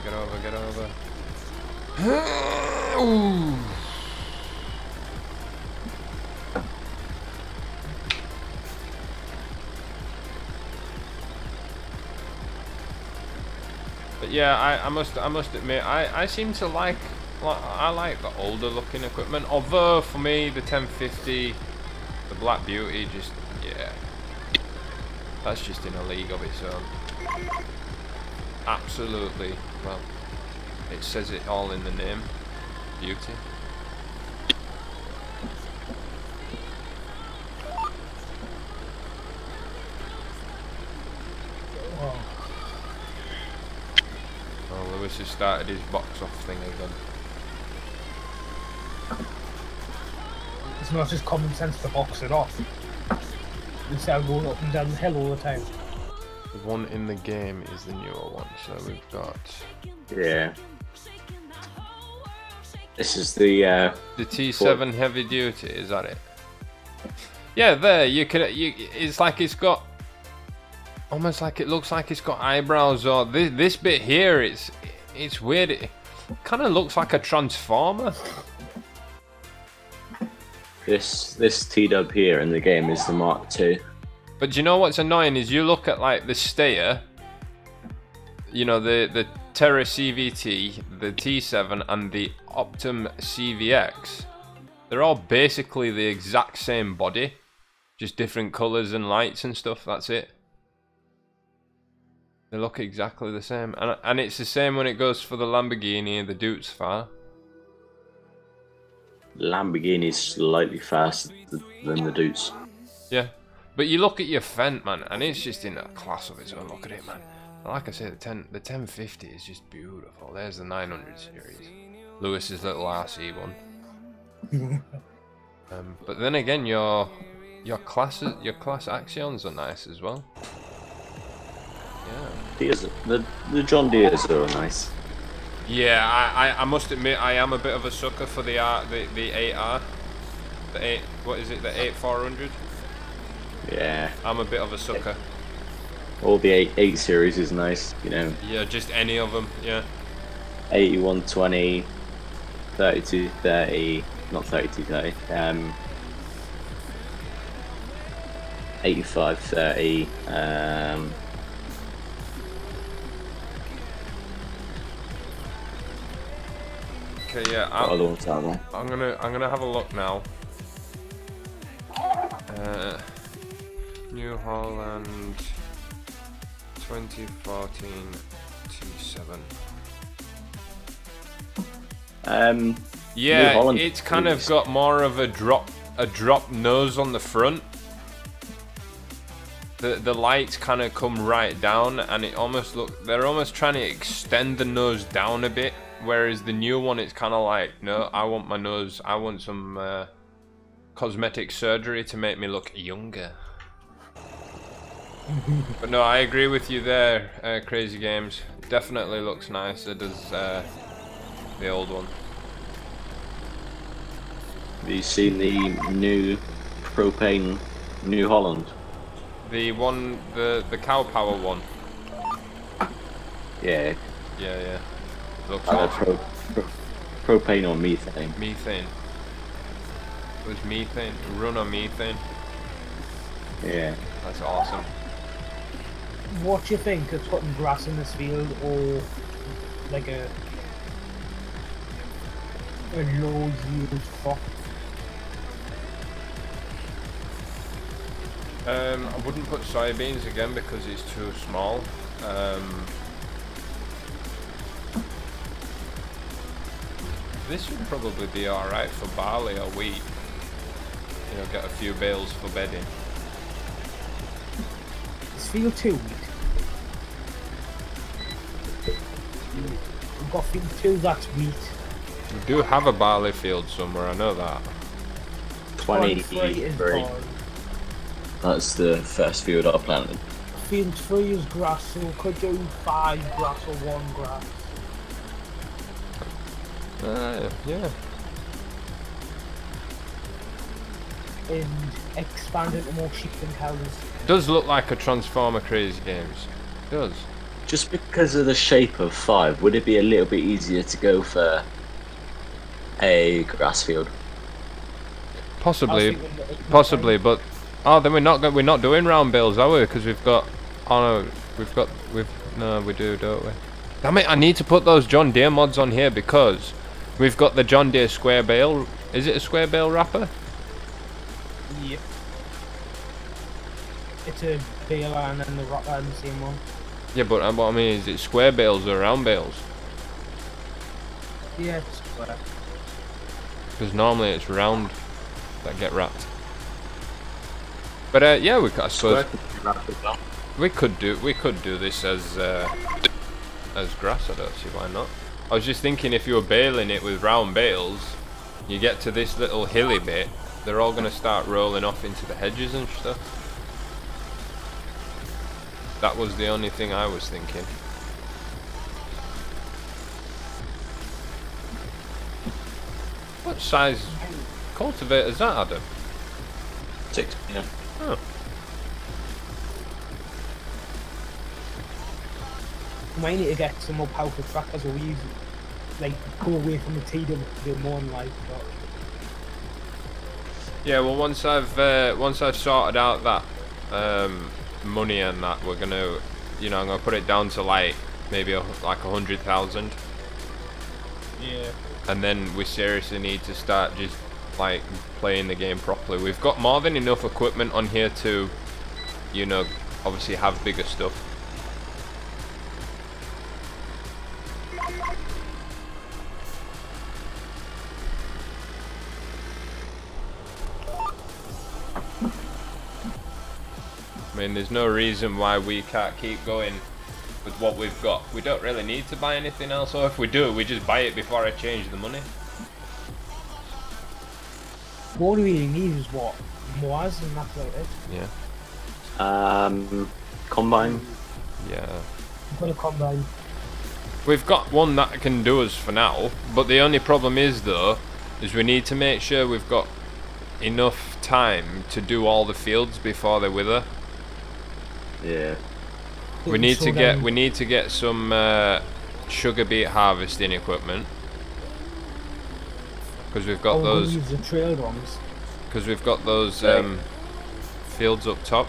Oh, get over. Ooh. But yeah, I must admit, I seem to like I like the older looking equipment. Although for me, the 1050, the Black Beauty, just yeah, that's just in a league of its own. Absolutely, well, it says it all in the name, Beauty. Oh, Lewis has started his box off thing again. It's not just common sense to box it off. Instead of going up and down the hill all the time. The one in the game is the newer one, so we've got... Yeah. This is the T7 heavy duty, is that it? Yeah, there, it's like it's got... Almost like it looks like it's got eyebrows, or this bit here, it's weird, it kind of looks like a transformer. This T-dub here in the game is the Mark II. But do you know what's annoying is you look at like the Steyr, you know, the Terra CVT, the T7 and the Optum CVX. They're all basically the exact same body, just different colours and lights and stuff, that's it. They look exactly the same, and it's the same when it goes for the Lamborghini and the Dukes Far. Lamborghini's slightly faster than the Dukes. Yeah, but you look at your Fent, man, and it's just in a class of its own. Look at it, man. Like I say, the 1050 is just beautiful. There's the 900 series, Lewis's little RC one. But then again, your class Axions are nice as well. Yeah. The John Deeres are nice. Yeah, I must admit I am a bit of a sucker for the 8R. What is it? The 8400. Yeah. I'm a bit of a sucker. All the 8 series is nice, you know. Yeah, just any of them. Yeah. 8120, 3230, not 3230. 8530. Okay, yeah. I'm gonna have a look now. New Holland 2014 T7. Yeah, it's kind of got more of a drop nose on the front. The lights kind of come right down, and it almost they're almost trying to extend the nose down a bit. Whereas the new one, it's kind of like, no, I want my nose, I want some cosmetic surgery to make me look younger. But no, I agree with you there, Crazy Games. Definitely looks nicer does the old one. Have you seen the new propane New Holland? The one, the cow power one. Yeah. Yeah. Looks awesome. Propane or methane? Methane. It was methane. Run on methane. Yeah. That's awesome. What do you think of putting grass in this field, or like a low yield crop? I wouldn't put soybeans again because it's too small. This would probably be alright for barley or wheat. You know, get a few bales for bedding. Is field 2 wheat? We've got field 2 that's wheat. We do have a barley field somewhere, I know that. 23. That's the first field I planted. Field 3 is grass, so we could do 5 grass or 1 grass. Yeah. And expand into more sheep and cows. Does look like a Transformer Crazy Games. It does. Just because of the shape of 5, would it be a little bit easier to go for a grass field? Possibly, but then we're not doing round bales, are we? Because we've got, no, we do, don't we? Damn it! I need to put those John Deere mods on here because we've got the John Deere square bale. Is it a square bale wrapper? Yep. It's a bale and then the wrapper and the same one. Yeah, but what I mean is it square bales or round bales? Yeah, it's square. Because normally it's round that get wrapped. But yeah, I suppose we could do this as grass. I don't see why not. I was just thinking if you were baling it with round bales, you get to this little hilly bit, they're all going to start rolling off into the hedges and stuff. That was the only thing I was thinking. What size cultivator is that, Adam? 6, yeah. Oh. We might need to get some more powerful trackers, or we use like go away from the TW to do more in livestock. Yeah, well, once I've sorted out that money and that, we're gonna, you know, I'm gonna put it down to like maybe like 100,000. Yeah. And then we seriously need to start just like playing the game properly. We've got more than enough equipment on here to, you know, obviously have bigger stuff. mean, there's no reason why we can't keep going with what we've got. We don't really need to buy anything else, or if we do, we just buy it before I change the money. What we really need is what? Moas and that's about it. Yeah. Combine. Yeah. I'm gonna combine. We've got one that can do us for now, but the only problem is though, is we need to make sure we've got enough time to do all the fields before they wither. Yeah. We need to get some sugar beet harvesting equipment because we've got those. Use the trail ones. Because we've got those fields up top.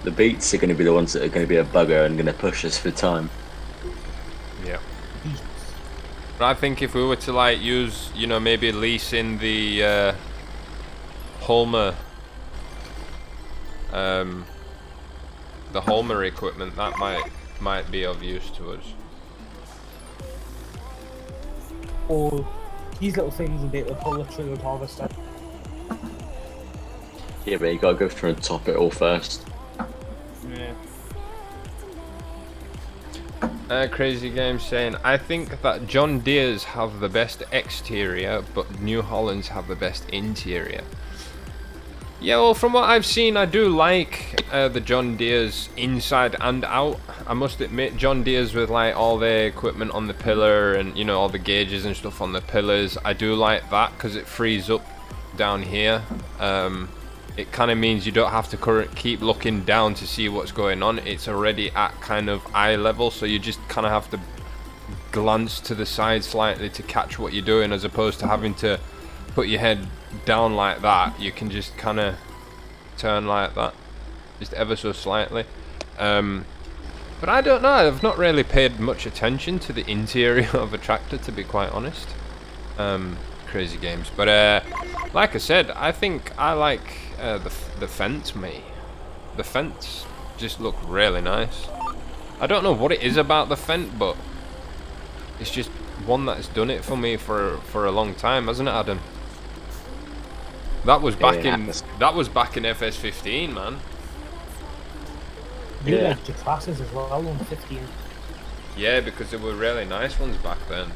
The beets are going to be the ones that are going to be a bugger and going to push us for time. Yeah. But I think if we were to like use, you know, maybe leasing the Holmer, equipment, that might be of use to us. Or these little things and they will pull the trail harvester. Yeah, but you got to go through and top it all first. Yeah. Crazy Game saying, I think that John Deere's have the best exterior, but New Hollands have the best interior. Yeah, well, from what I've seen, I do like the John Deere's inside and out. I must admit, John Deere's with like all the equipment on the pillar and, you know, all the gauges and stuff on the pillars. I do like that because it frees up down here. It kind of means you don't have to keep looking down to see what's going on. It's already at kind of eye level, so you just kind of have to glance to the side slightly to catch what you're doing, as opposed to having to put your head down like that. You can just kind of turn like that, just ever so slightly. But I don't know, I've not really paid much attention to the interior of a tractor, to be quite honest. Crazy Games, but like I said, I think I like the fence, mate. The fence just look really nice. I don't know what it is about the fence, but it's just one that's done it for me for a long time, hasn't it, Adam? That was back in FS15, man. You Yeah. liked your classes as well on 15. Yeah, because there were really nice ones back then.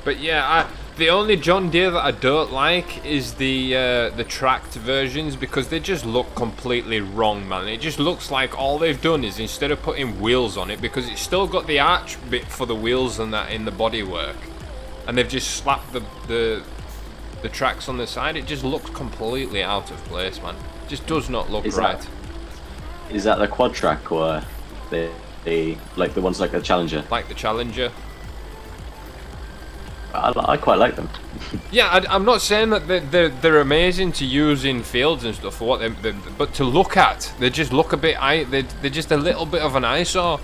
But yeah, the only John Deere that I don't like is the tracked versions, because they just look completely wrong, man. It just looks like all they've done is, instead of putting wheels on it, because it's still got the arch bit for the wheels and that in the bodywork, and they've just slapped the tracks on the side. It just looks completely out of place, man. It just does not look right. Is that the quad track, or the like the ones like the Challenger? Like the Challenger. I quite like them. Yeah, I'm not saying that they're amazing to use in fields and stuff for what they but to look at, they just look a bit they're just a little bit of an eyesore.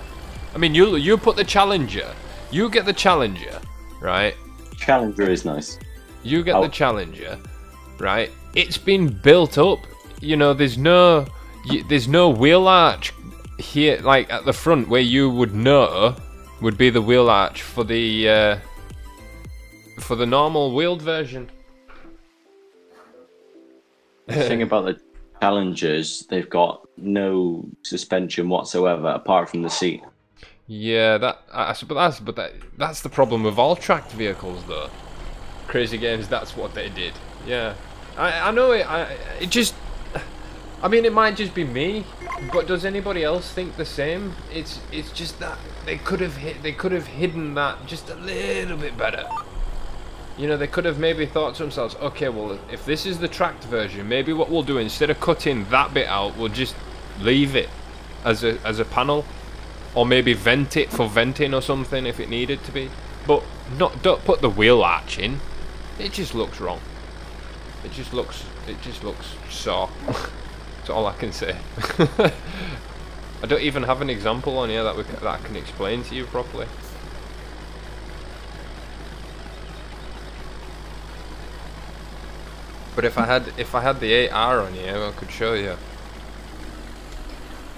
I mean, you put the Challenger, you get the Challenger, right? Challenger is nice. You get the Challenger, right? It's been built up. You know, there's no wheel arch here, like at the front where you would know would be the wheel arch for the normal wheeled version. The thing about the Challengers, they've got no suspension whatsoever apart from the seat. Yeah, that's the problem with all tracked vehicles, though. Crazy Games, that's what they did. Yeah, I know it. I mean, it might just be me, but does anybody else think the same? It's just that they could have hidden that just a little bit better. You know, they could have maybe thought to themselves, okay, well, if this is the tracked version, maybe what we'll do, instead of cutting that bit out, we'll just leave it as a panel, or maybe vent it for venting or something if it needed to be. But don't put the wheel arch in. It just looks wrong. It just looks so. That's all I can say. I don't even have an example on here that I can explain to you properly. But if I had the 8R on here, I could show you,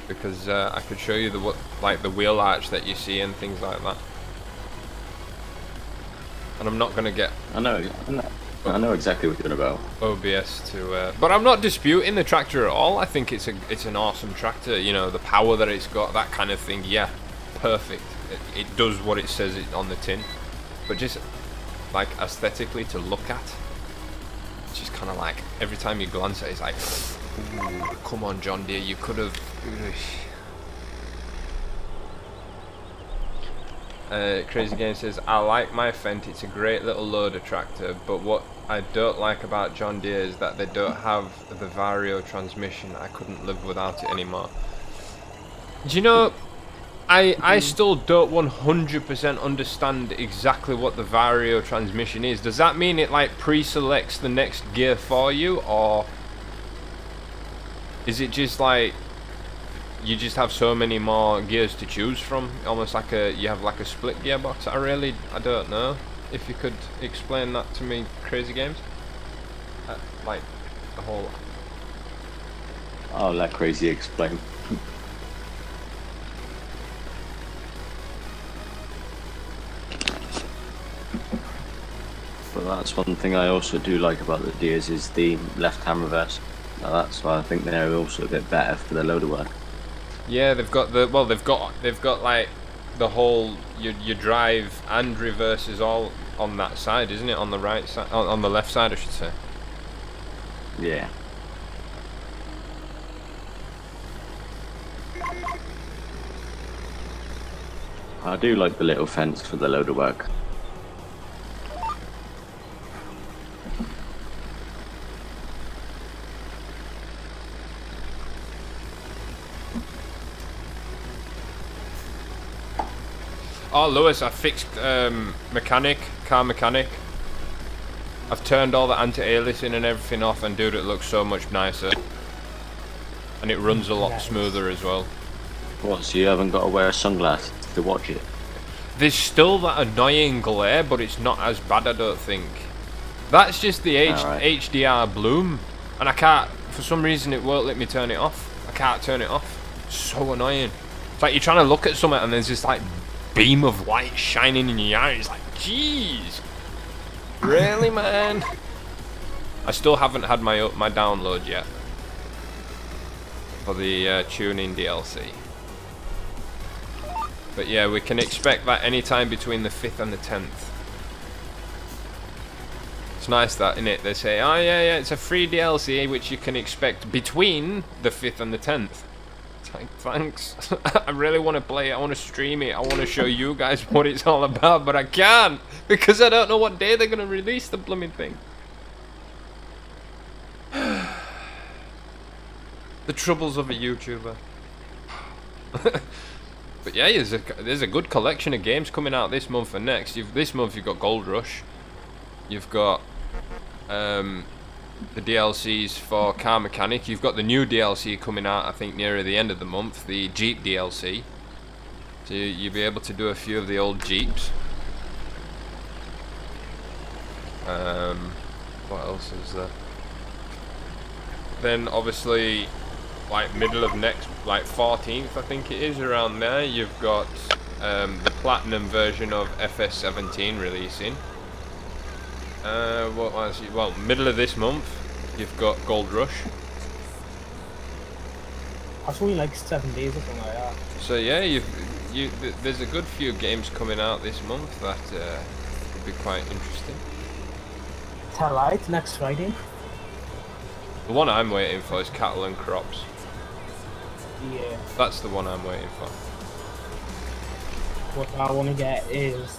because I could show you the wheel arch that you see and things like that. And I'm not gonna get. I know. I know exactly what you're about. OBS to, but I'm not disputing the tractor at all. I think it's an awesome tractor. You know, the power that it's got, that kind of thing. Yeah, perfect. It does what it says it on the tin. But just like aesthetically to look at, it's just kind of like every time you glance at it, it's like, ooh, come on, John Deere, you could have. Crazy Game says, I like my Fendt, it's a great little loader tractor, but what I don't like about John Deere is that they don't have the Vario transmission. I couldn't live without it anymore. Do you know, I still don't 100% understand exactly what the Vario transmission is. Does that mean it like pre-selects the next gear for you, or is it just like you just have so many more gears to choose from, almost like you have like a split gearbox? I don't know. If you could explain that to me, Crazy Games, like the whole. I'll let Crazy explain. But that's one thing I also do like about the Deers is the left-hand reverse. Now that's why I think they're also a bit better for the loader work. Yeah, they've got the they've got like the whole your drive and reverse is all on that side, isn't it? On the right side, on the left side, I should say. Yeah. I do like the little fence for the loader work. Oh, Lewis, I fixed car mechanic. I've turned all the anti-aliasing and everything off, and dude, it looks so much nicer. And it runs a lot smoother as well. What, so you haven't got to wear sunglasses to watch it? There's still that annoying glare, but it's not as bad, I don't think. That's just the HDR bloom, and I can't, for some reason it won't let me turn it off. I can't turn it off. It's so annoying. It's like you're trying to look at something and there's this like beam of light shining in your eyes. Like, jeez, really, man? I still haven't had my download yet for the tuning DLC. But yeah, we can expect that anytime between the 5th and the 10th. It's nice that, isn't it? They say, oh yeah, it's a free DLC which you can expect between the 5th and the 10th. It's like, thanks. I really want to play it, I want to stream it, I want to show you guys what it's all about, but I can't because I don't know what day they're going to release the blooming thing. The troubles of a YouTuber. But yeah, there's a good collection of games coming out this month and next. This month you've got Gold Rush. You've got the DLCs for Car Mechanic. You've got the new DLC coming out, I think, nearer the end of the month, the Jeep DLC. So you'll be able to do a few of the old Jeeps. What else is there? Then obviously, like middle of next, like 14th I think it is, around there, you've got the platinum version of FS17 releasing. What was it? Well, middle of this month you've got Gold Rush. That's only like 7 days or something like that. So yeah, there's a good few games coming out this month that could be quite interesting. Tell light next Friday. The one I'm waiting for is Cattle and Crops. Yeah. That's the one I'm waiting for. What I want to get is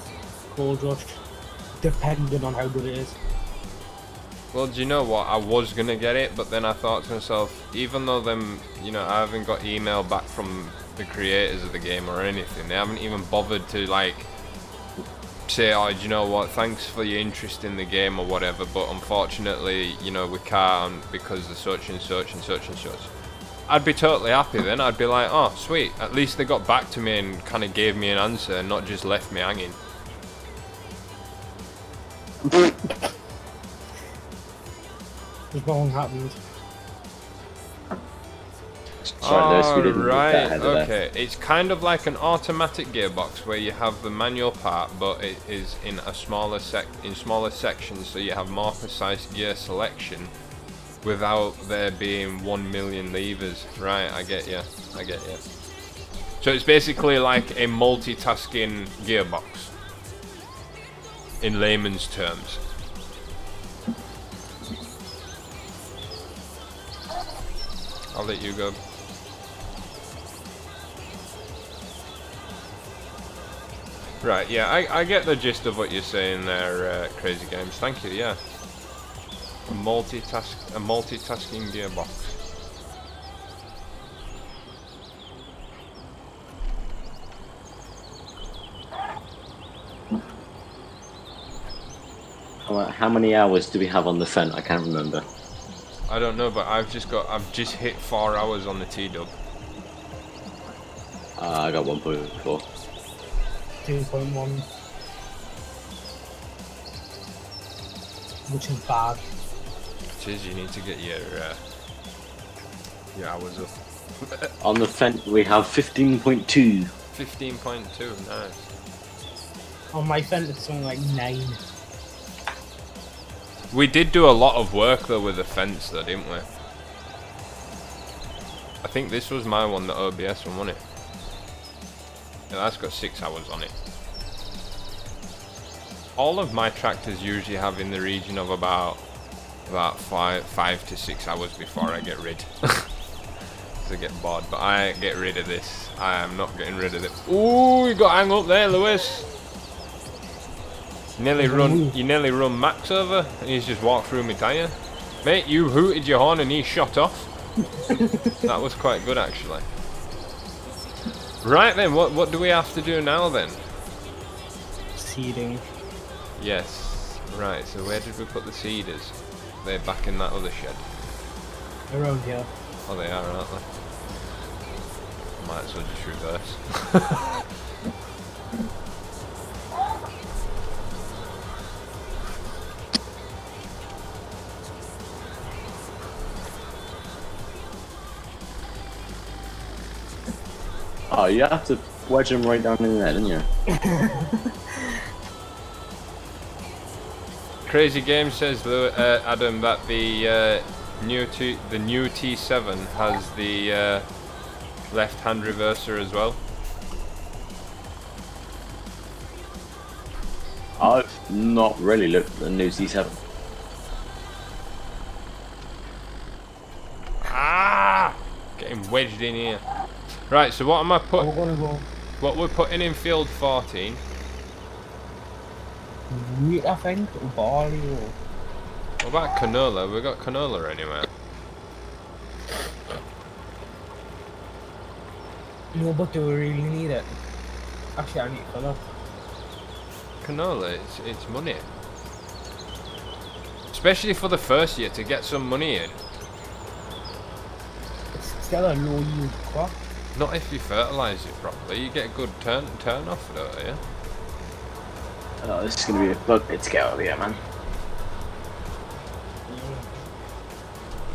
Gold Rush, depending on how good it is. Well, do you know what? I was gonna get it, but then I thought to myself, even though I haven't got email back from the creators of the game or anything. They haven't even bothered to like say, oh, do you know what? Thanks for your interest in the game or whatever. But unfortunately, we can't because of such and such and such and such. I'd be totally happy then. I'd be like, oh, sweet. At least they got back to me and kind of gave me an answer and not just left me hanging. What's wrong happened? Sorry, those we didn't get right, that ahead of there. okay. It's kind of like an automatic gearbox where you have the manual part, but it is in a smaller smaller sections, so you have more precise gear selection without there being 1 million levers. Right, I get you. I get you. So it's basically like a multitasking gearbox, in layman's terms. I'll let you go. Right, yeah, I get the gist of what you're saying there, Crazy Games. Thank you, yeah. A multitasking gearbox. How many hours do we have on the Fent? I can't remember. I don't know, but I've just hit 4 hours on the T-dub. I got 1.4. 2.1. Which is bad. It is, you need to get your hours up. On the Fent we have 15.2. 15.2, nice. On my Fent it's something like 9. We did do a lot of work though with the fence though, didn't we? I think this was my one, the OBS one, wasn't it? Yeah, that's got 6 hours on it. All of my tractors usually have in the region of about 5 to 6 hours before I get rid. To get bored, but I ain't get rid of this. I am not getting rid of it. Ooh, you got hang up there, Lewis. You nearly run Max over, and he's just walked through my tyre. Mate, you hooted your horn and he shot off. That was quite good, actually. Right then, what do we have to do now then? Seeding. Yes. Right. So where did we put the seeders? They're back in that other shed. Around here. Oh, they are, aren't they? Might as well just reverse. Oh, you have to wedge them right down in there, didn't you? Crazy Game says, Adam, that the new T7 has the left-hand reverser as well. I've not really looked at the new T7. Ah! Getting wedged in here. Right, so what am I putting? What we're putting in field 14? Wheat, I think, or barley, or... What about canola? We got canola anywhere? No, but do we really need it? Actually, I need to fill up. Canola, it's money. Especially for the first year, to get some money in. It's still a low yield crop. Not if you fertilise it properly. You get a good turn off though, yeah? Oh, this is going to be a bugger to get out of here, man.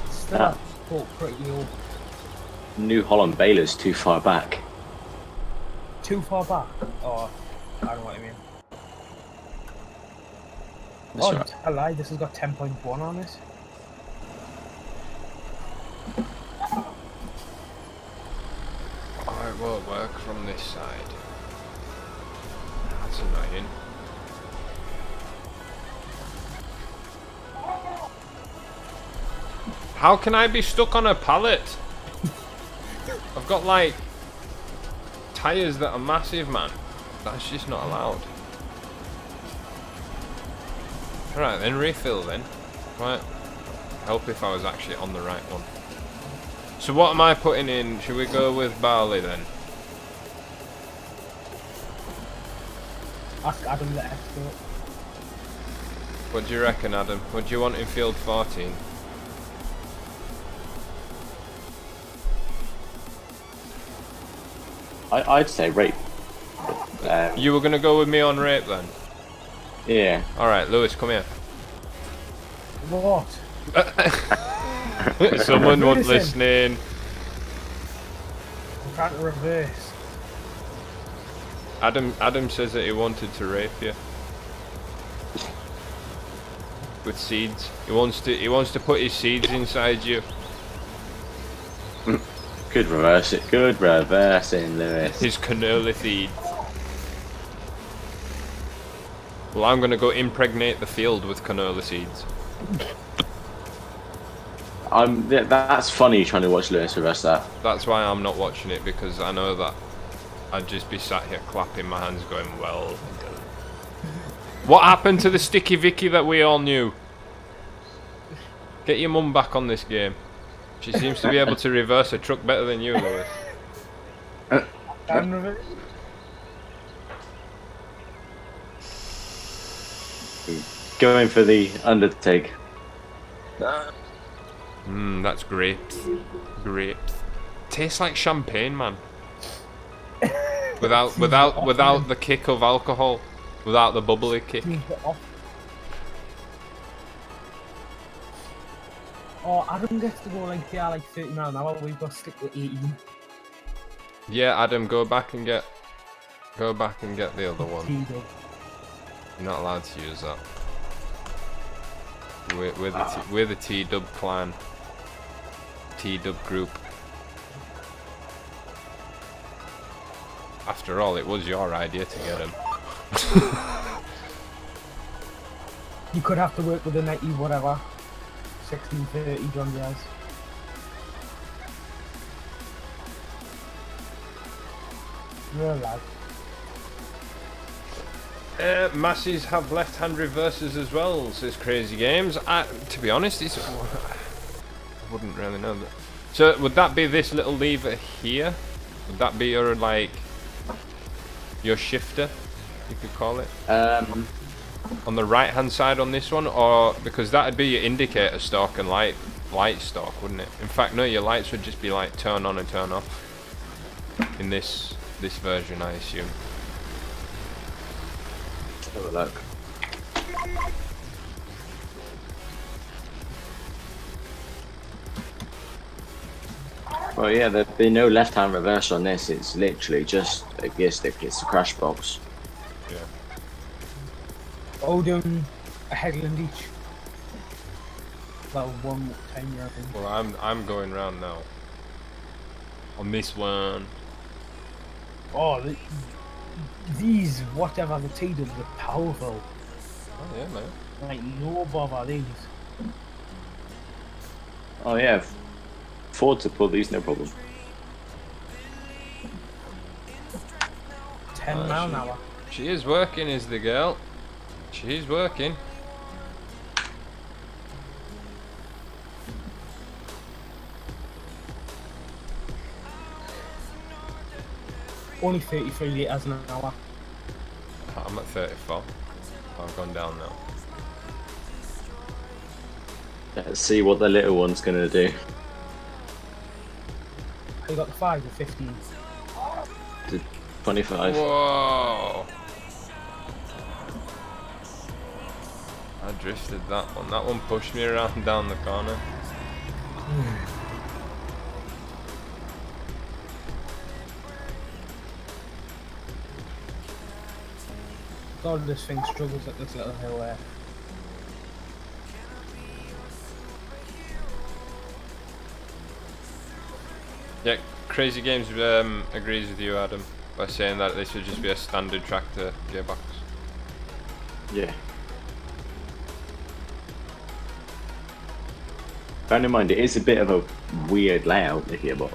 Still pretty old. New Holland baler's too far back. Too far back? Oh, I don't know what you mean. That's Oh, right. I lied, this has got 10.1 on it. Oh, it won't work from this side. That's annoying. How can I be stuck on a pallet? I've got like tyres that are massive, man. That's just not allowed. Alright then, refill then. Right. Help if I was actually on the right one. So what am I putting in? Should we go with barley then? Ask Adam the expert. What do you reckon, Adam? What do you want in field 14? I'd say rape. You were going to go with me on rape then? Yeah. Alright, Lewis, come here. What? Someone wasn't listening. Trying to reverse. Adam says that he wanted to rape you. With seeds. He wants to put his seeds inside you. Good reverse it. Good reversing, Lewis. His canola seeds. Well, I'm gonna go impregnate the field with canola seeds. That's funny trying to watch Lewis reverse that. That's why I'm not watching it, because I know that I'd just be sat here clapping my hands going, well done. What happened to the Sticky Vicky that we all knew? Get your mum back on this game. She seems to be able to reverse a truck better than you, Lewis. And reverse. Going for the undertake. That's grapes. Grapes. Tastes like champagne, man. Without the kick of alcohol. Without the bubbly kick. Oh, Adam gets to go like 30 miles an hour. We've got to stick with 18. Yeah, Adam, go back and get the other one. You're not allowed to use that. We're the T-Dub clan. T-Dub group. After all, it was your idea to get him. You could have to work with a 90 whatever. 1630 John Diaz. Real lad. Masses have left-hand reverses as well, says Crazy Games. To be honest, I wouldn't really know that. So would that be this little lever here? Would that be your your shifter, you could call it? On the right-hand side on this one, or because that'd be your indicator stalk and light stalk, wouldn't it? In fact, no, your lights would just be like turn on and turn off. In this version, I assume. Have a look. Well, yeah, there'd be no left-hand reverse on this. It's literally just a gear stick. It's a crash box. Yeah. Odin, a headland each. Well, one time you're in. Well, I'm going round now. On this one. Oh, these whatever the T-Dubs are powerful. Oh yeah, man. Like no bother these. Oh yeah, Ford to pull these, no problem. 10 mile an hour. She is working, is the girl. She's working. Only 33 litres an hour. I'm at 34. I've gone down now. Let's see what the little one's gonna do. You got the 5 or 15? 25. Whoa! I drifted that one. That one pushed me around down the corner. God, this thing struggles at this little hill there. Yeah, Crazy Games agrees with you, Adam, by saying that this would just be a standard tractor gearbox. Yeah. Bear in mind, it is a bit of a weird layout, the gearbox.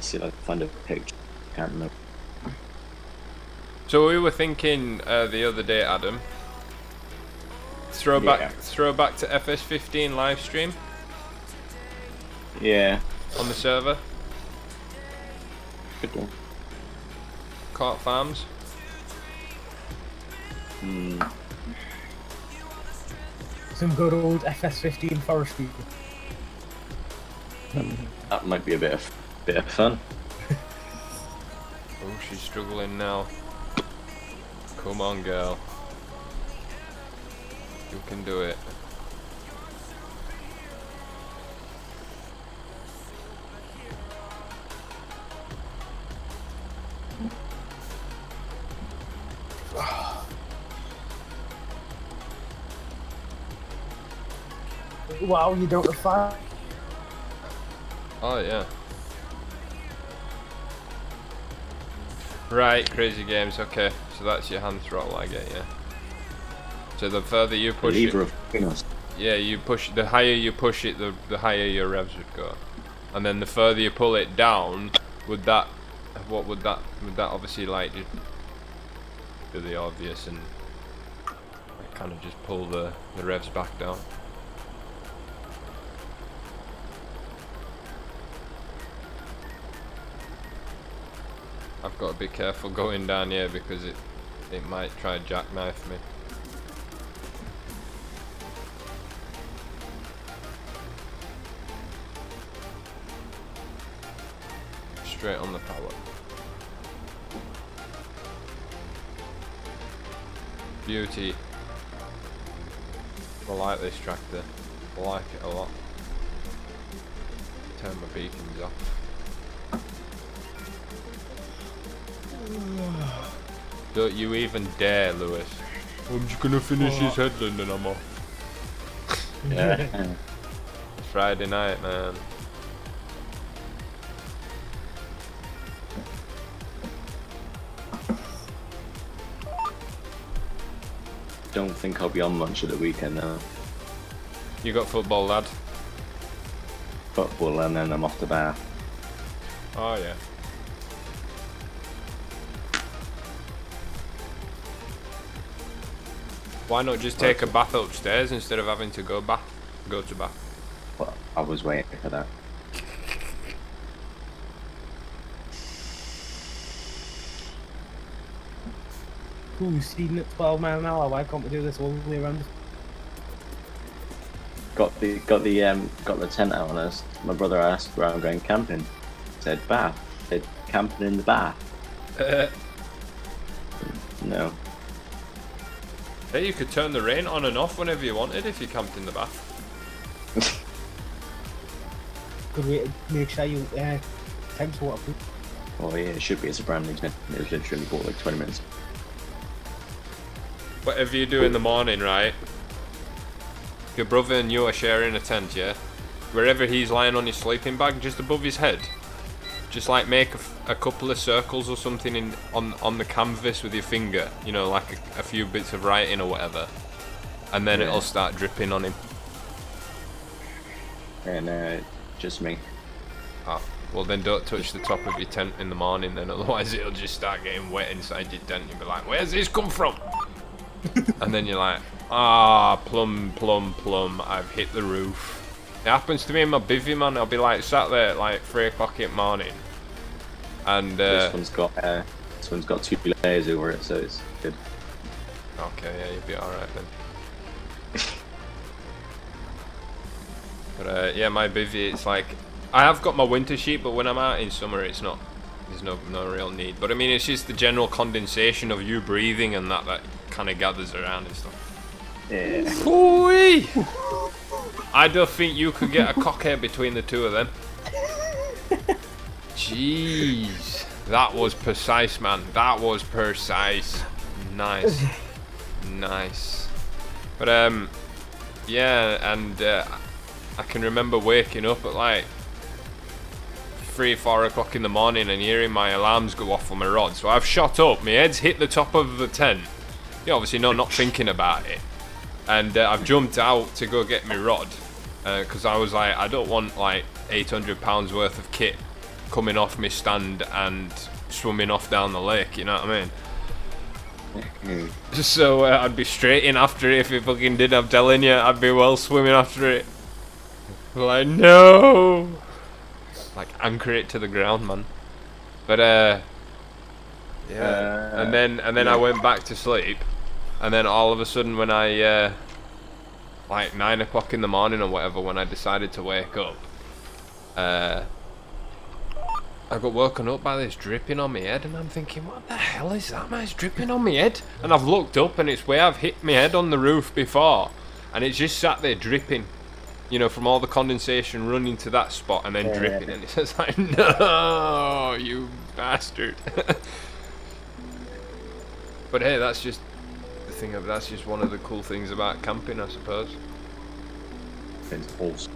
See if I can find a picture. Can't remember. So we were thinking the other day, Adam. Throwback to FS15 live stream. Yeah. On the server. Good one. Cart Farms. Hmm. Some good old FS15 forestry. That might be a bit of fun. she's struggling now. Come on, girl. You can do it. Wow, you don't have fire. Oh yeah. Right, crazy games. Okay, so that's your hand throttle, I get, yeah. So the further you push it, yeah, you push. The higher you push it, the higher your revs would go. And then the further you pull it down, would that? What would that? Would that obviously like do the obvious and kind of just pull the revs back down? I've got to be careful going down here because it might try to jackknife me. Straight on the power. Beauty. I like this tractor. I like it a lot. Turn my beacons off. Don't you even dare, Lewis. I'm just gonna finish this headland and I'm off. Yeah. Friday night, man. Don't think I'll be on much of the weekend now. You got football, lad? Football and then I'm off to Bath. Oh yeah. Why not just take a bath upstairs instead of having to go to bath? Well, I was waiting for that. Ooh, speeding at 12 miles an hour. Why can't we do this all the way around? Got the tent out on us. My brother asked where I'm going camping. Said Bath. Said camping in the Bath. No. Hey, you could turn the rain on and off whenever you wanted if you camped in the bath. Good way to make sure you temps waterproof. Oh yeah, it should be. It's a brand new tent. It was literally bought like 20 minutes. Whatever you do in the morning, right? Your brother and you are sharing a tent, yeah? Wherever he's lying on his sleeping bag, just above his head, just like make a couple of circles or something on the canvas with your finger, you know, like a few bits of writing or whatever, and then it'll start dripping on him. And just me. Oh, well then don't touch the top of your tent in the morning then, otherwise it'll just start getting wet inside your tent. You'll be like, where's this come from? And then you're like, ah, plum, I've hit the roof. It happens to me in my bivvy, man. I'll be like sat there at like 3 o'clock in the morning, and this one's got 2 layers over it, so it's good. Okay, yeah, you'll be alright then. But yeah, my bivvy, it's like I have got my winter sheet, but when I'm out in summer, it's not. There's no real need. But I mean, it's just the general condensation of you breathing and that kind of gathers around and stuff. Yeah. Ooh-wee! I don't think you could get a cockhead between the two of them. Jeez. That was precise, man. That was precise. Nice. Nice. But, yeah, and I can remember waking up at like 3 or 4 o'clock in the morning and hearing my alarms go off on my rod. So I've shot up, my head's hit the top of the tent. You obviously know, not thinking about it. And I've jumped out to go get my rod. Because I was like, I don't want like £800 worth of kit coming off my stand and swimming off down the lake, you know what I mean? So I'd be straight in after it if it fucking did, I'm telling you. I'd be well swimming after it. Like, no! Like, anchor it to the ground, man. But, yeah. And then I went back to sleep. And then all of a sudden when I, like 9 o'clock in the morning or whatever, when I decided to wake up, I got woken up by this dripping on my head, and I'm thinking, what the hell is that, man? It's dripping on my head. And I've looked up, and it's where I've hit my head on the roof before, and it's just sat there dripping, you know, from all the condensation running to that spot and then dripping, and it's just like, no, you bastard. But hey, that's just the thing. That's just one of the cool things about camping, I suppose. It's awesome.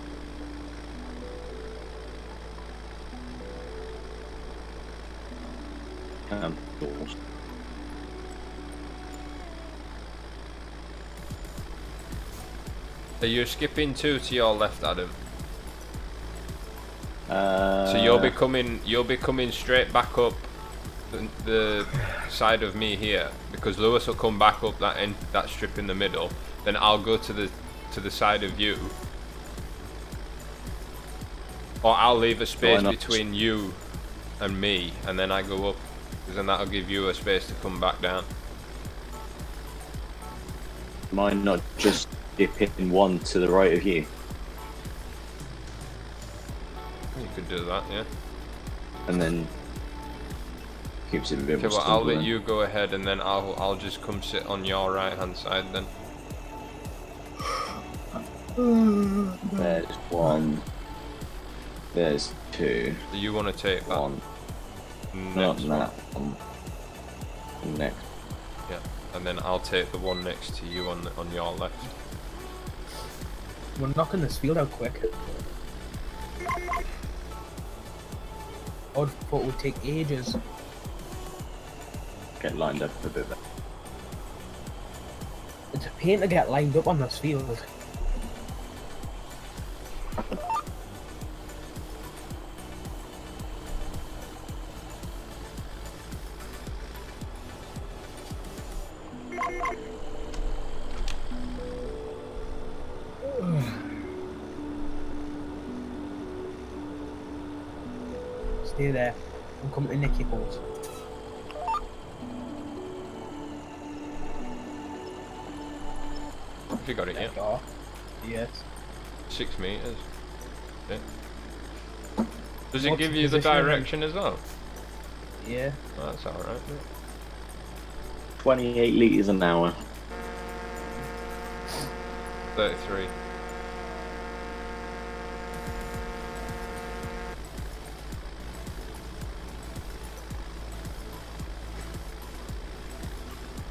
Doors. So you're skipping 2 to your left, Adam. So you'll be coming straight back up the side of me here, because Lewis will come back up that strip in the middle. Then I'll go to the side of you, or I'll leave a space between you and me, and then I go up, because then that'll give you a space to come back down. Mine not just dip in one to the right of you. You could do that, yeah. And then keeps it a bit Okay, more well, I'll let stable you go ahead, and then I'll just come sit on your right hand side then. There's one. There's 2. Do you want to take that? One. Next Not that one. Next. Yeah, and then I'll take the one next to you on your left. We're knocking this field out quick. I would have thought it would take ages. Get lined up a bit better. It's a pain to get lined up on this field. Stay there. I'm coming to nick your balls. Have you got it yet? Yeah. Yes. 6 meters. Yeah. Does it What's give the you the position? direction as well? Yeah. Oh, that's alright. 28 litres an hour. 33.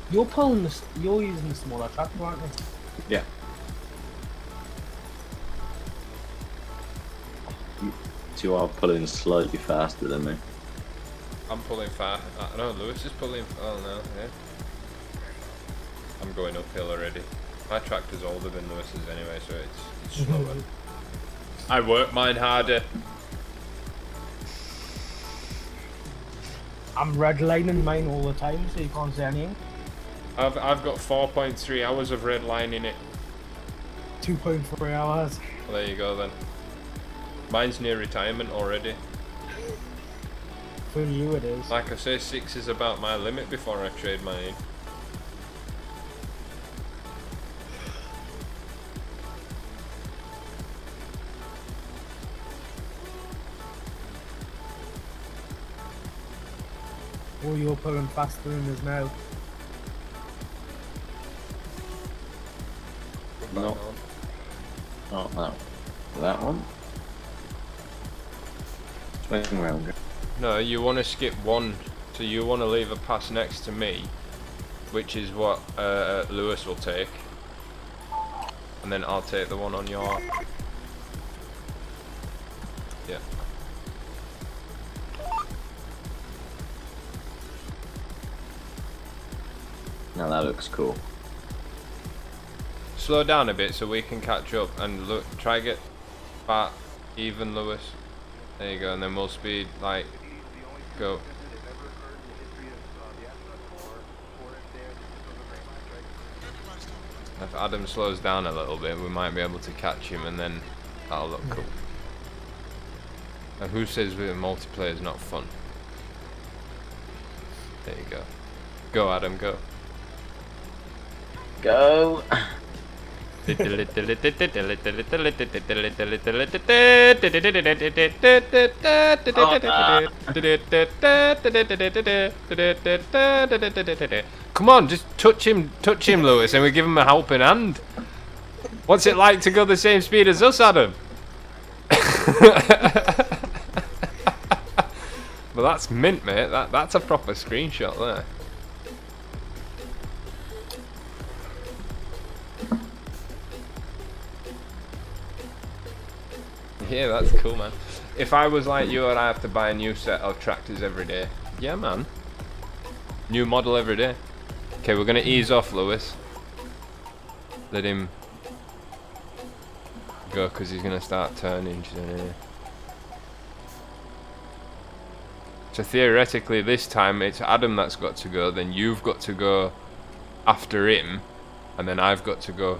You're pulling this. You're using the smaller tractor, aren't you? Yeah. You are pulling slightly faster than me. I'm pulling fast. No, Lewis is pulling. Oh no, yeah. I'm going uphill already. My tractor's older than Lewis's anyway, so it's slower. I work mine harder. I'm redlining mine all the time, so you can't say anything. I've got 4.3 hours of redlining it. 2.3 hours. Well, there you go then. Mine's near retirement already. For you it is. Like I say, 6 is about my limit before I trade mine. Oh, you're pulling faster than us now. No. Not that one. Swing round. No, you want to skip 1, so you want to leave a pass next to me, which is what Lewis will take, and then I'll take the one on your. Yeah. Now that looks cool. Slow down a bit so we can catch up and look. Try get back even, Lewis. There you go, and then we'll speed like go. If Adam slows down a little bit, we might be able to catch him, and then that'll look cool. And who says multiplayer is not fun? There you go. Go, Adam, go. Go. Come on, just touch him, Lewis, and we give him a helping hand. What's it like to go the same speed as us, Adam? Well, that's mint, mate. That's a proper screenshot there. Yeah, that's cool, man. If I was like you, I'd have to buy a new set of tractors every day. Yeah, man. New model every day. Okay, we're gonna ease off, Lewis. Let him go, because he's gonna start turning. So theoretically, this time it's Adam that's got to go. Then you've got to go after him, and then I've got to go.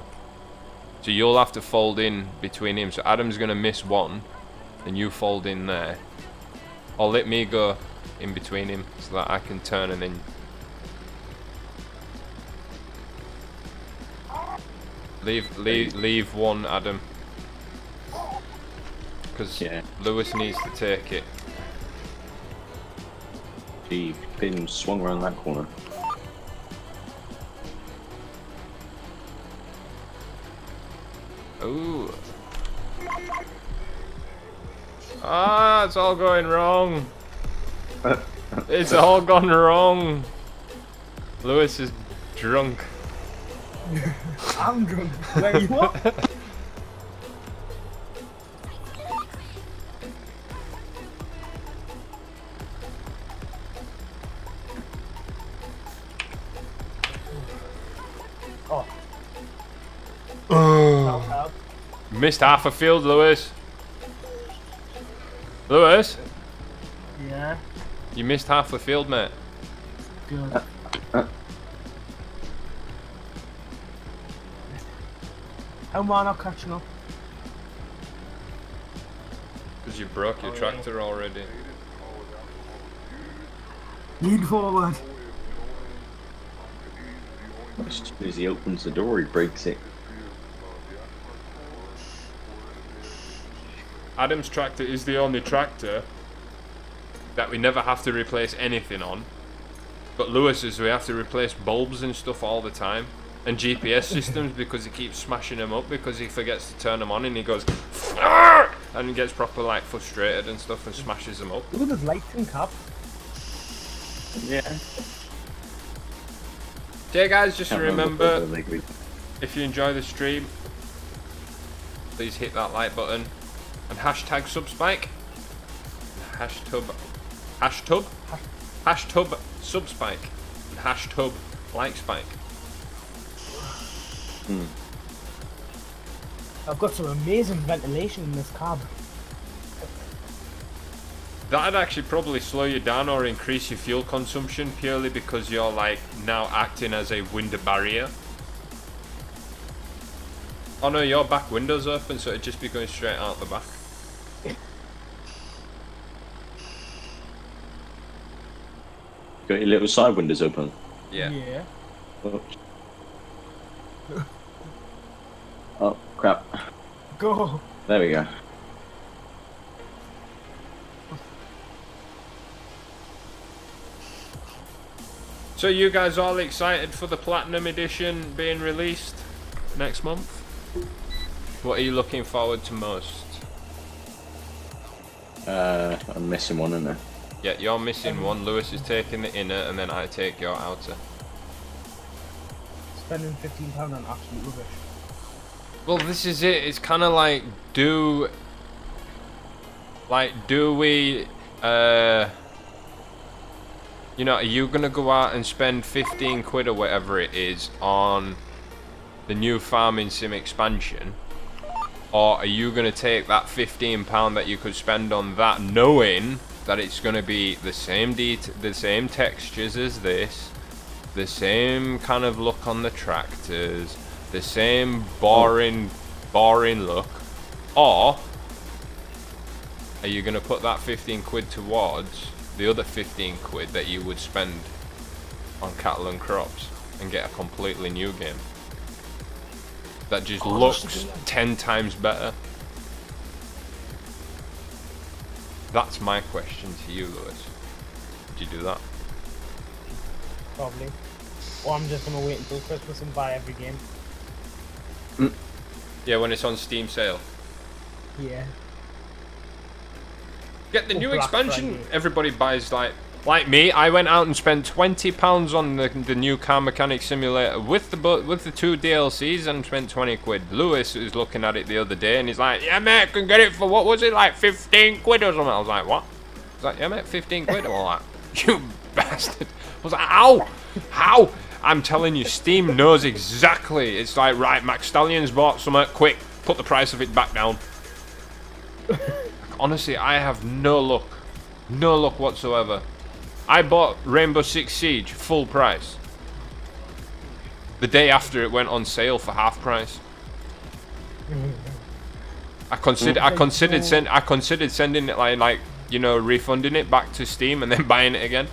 So you'll have to fold in between him. So Adam's gonna miss one, and you fold in there. Or let me go in between him so that I can turn and then leave one, Adam, because Lewis needs to take it. You've been swung around that corner. Ooh. Ah, it's all going wrong. It's all gone wrong. Lewis is drunk. I'm drunk. Wait, what? Oh. Missed half a field, Lewis. Lewis? Yeah? You missed half the field, mate. Good. How am I not catching up? Because you broke your tractor already. Lean forward. As soon as he opens the door, he breaks it. Adam's tractor is the only tractor that we never have to replace anything on. But Lewis's, we have to replace bulbs and stuff all the time. And GPS systems, because he keeps smashing them up because he forgets to turn them on, and he goes "Arr!" and he gets proper like frustrated and stuff and smashes them up. Look at his lights and cap. Yeah. Okay guys, just remember, if you enjoy the stream, please hit that like button and hashtag subspike, hashtub subspike, and hashtub like spike. I've got some amazing ventilation in this cab. That'd actually probably slow you down or increase your fuel consumption, purely because you're like now acting as a window barrier. Oh no, your back window's open, so it'd just be going straight out the back. Got your little side windows open? Yeah. Yeah. Oh, crap. Go. There we go. So you guys all excited for the Platinum Edition being released next month? What are you looking forward to most? I'm missing one in there. Yeah, you're missing one. Lewis is taking the inner, and then I take your outer. Spending £15 on absolute rubbish. Well, this is it. It's kind of like, do we, you know, are you gonna go out and spend 15 quid or whatever it is on the new farming sim expansion? Or are you gonna take that £15 that you could spend on that, knowing that it's gonna be the same the same textures as this, the same kind of look on the tractors, the same boring look? Or are you gonna put that 15 quid towards the other 15 quid that you would spend on cattle and crops and get a completely new game? that just looks 10 times better? That's my question to you, Lewis. Would you do that? Probably. Or I'm just gonna wait until Christmas and buy every game. Yeah, when it's on Steam sale. Yeah. Get the new Black expansion. Friday. Everybody buys like me. I went out and spent £20 on the new car mechanic simulator with the 2 DLCs and spent 20 quid. Lewis was looking at it the other day and he's like, "Yeah, mate, I can get it for what was it, like 15 quid or something?" I was like, "What?" He's like, "Yeah, mate, 15 quid." I'm like, "You bastard!" I was like, "How? How?" I'm telling you, Steam knows exactly. It's like, right, McSTALLION's bought something, quick, put the price of it back down. Honestly, I have no luck. No luck whatsoever. I bought Rainbow Six Siege full price. The day after it went on sale for half price. I considered sending it like you know, refunding it back to Steam and then buying it again.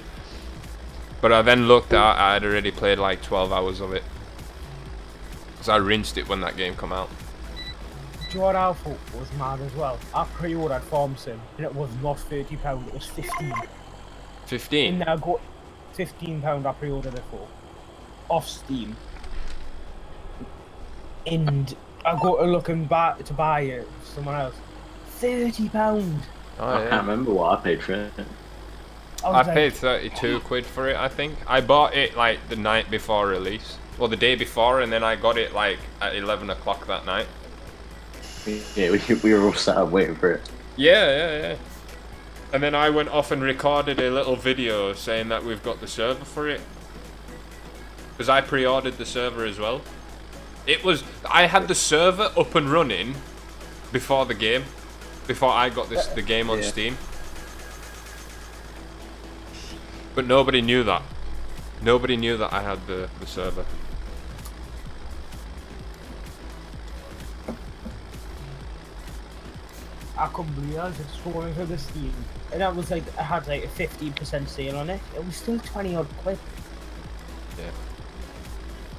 But I then looked at I had already played like 12 hours of it. Because I rinsed it when that game come out. Do you know what I thought was mad as well? I pre-ordered Farm Sim and it was not £30, it was 15. 15? And I got £15 I pre-ordered it for. Off Steam. And I got to look and to buy it someone else. £30. Oh, I yeah. can't remember what I paid for it. I paid 32 quid for it, I think. I bought it like the night before release. Well, the day before, and then I got it like at 11 o'clock that night. Yeah, we were all sat up waiting for it. Yeah. And then I went off and recorded a little video saying that we've got the server for it. Because I pre-ordered the server as well. I had the server up and running before the game. Before I got the game on Steam. But nobody knew that. Nobody knew that I had the server. I couldn't believe it. I was just scrolling through the Steam, and that was like I had like a 15% sale on it. It was still 20 odd quid. Yeah.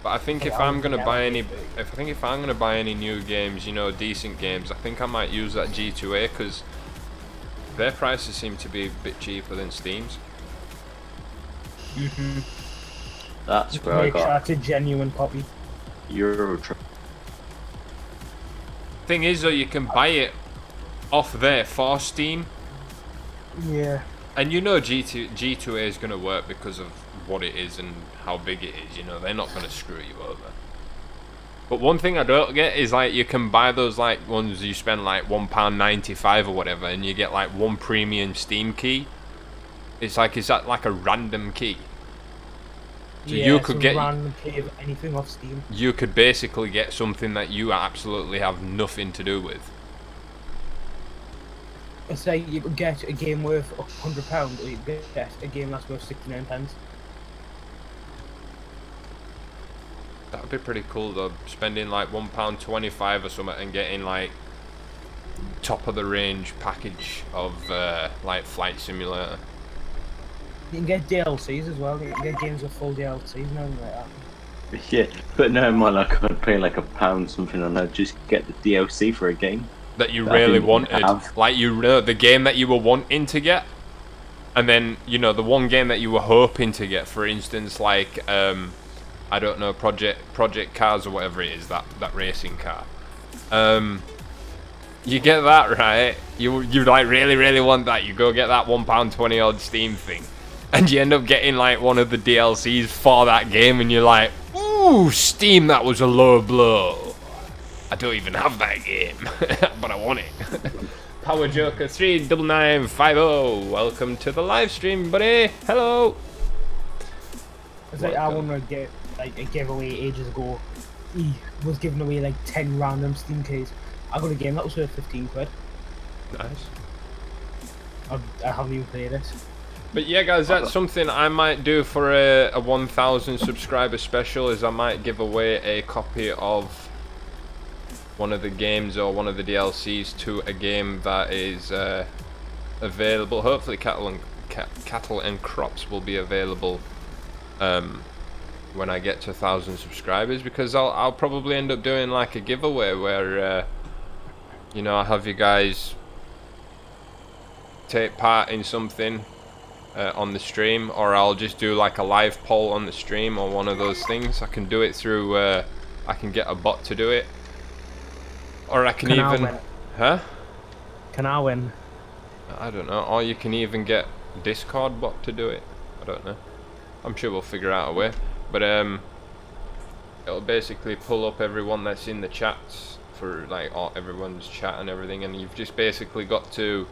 But I think if I'm gonna buy any new games, you know, decent games, I think I might use that G2A because their prices seem to be a bit cheaper than Steam's. That's where I Make sure got that's a genuine copy. Euro Truck. Thing is though, you can buy it off there for Steam. Yeah. And you know G2A is going to work because of what it is and how big it is, you know, they're not going to screw you over. But one thing I don't get is like you can buy those like ones you spend like £1.95 or whatever and you get like one premium Steam key. It's like, is that like a random key? So yeah, you could get random key of anything off Steam. You could basically get something that you absolutely have nothing to do with. It's like you could get a game worth £100 or you could get a game that's worth 69p. That would be pretty cool though, spending like £1.25 or something and getting like top of the range package of like Flight Simulator. You can get DLCs as well, you can get games with full DLCs and everything like that. Yeah, but no mind, like I'd pay like £1 something and I'd just get the DLC for a game that you really wanted, like the game that you were wanting to get, and then you know the one game that you were hoping to get, for instance, like I don't know, Project Cars or whatever it is, that racing car. You get that, right? You like really want that. You go get that £1.20 odd Steam thing, and you end up getting like one of the DLCs for that game, and you're like, ooh, Steam, that was a low blow. I don't even have that game, but I want it. Power Joker 39950, welcome to the live stream, buddy. Hello. It's like I want to get like a giveaway ages ago. He was giving away like 10 random Steam keys. I got a game that was worth 15 quid. Nice. I haven't even played it. But yeah, guys, that's something I might do for a 1,000 subscriber special. Is I might give away a copy of one of the games or one of the DLCs to a game that is available. Hopefully, cattle and crops will be available when I get to 1,000 subscribers, because I'll probably end up doing like a giveaway where you know, I'll have you guys take part in something on the stream, or I'll just do like a live poll on the stream, or one of those things. I can do it through I can get a bot to do it, or I can even huh? Can I win? I don't know. Or you can even get Discord bot to do it. I don't know. I'm sure we'll figure out a way. But it'll basically pull up everyone that's in the chats for like everyone's chat and everything, and you've just basically got to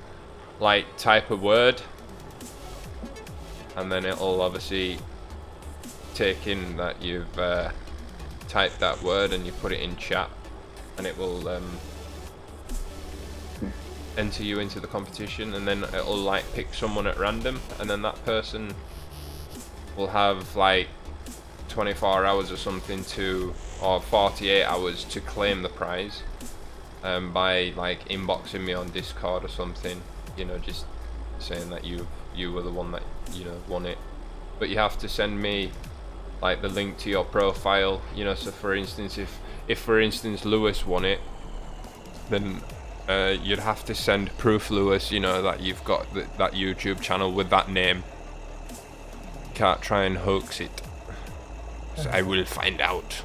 like type a word, and then it'll obviously take in that you've typed that word and you put it in chat, and it will enter you into the competition, and then it'll like pick someone at random, and then that person will have like 24 hours or something to, or 48 hours to claim the prize, by like inboxing me on Discord or something, you know, just saying that you were the one that, you know, won it. But you have to send me like the link to your profile, you know. So for instance, if for instance Lewis won it, then you'd have to send proof, Lewis, you know, that you've got that YouTube channel with that name. Can't try and hoax it. So I will find out.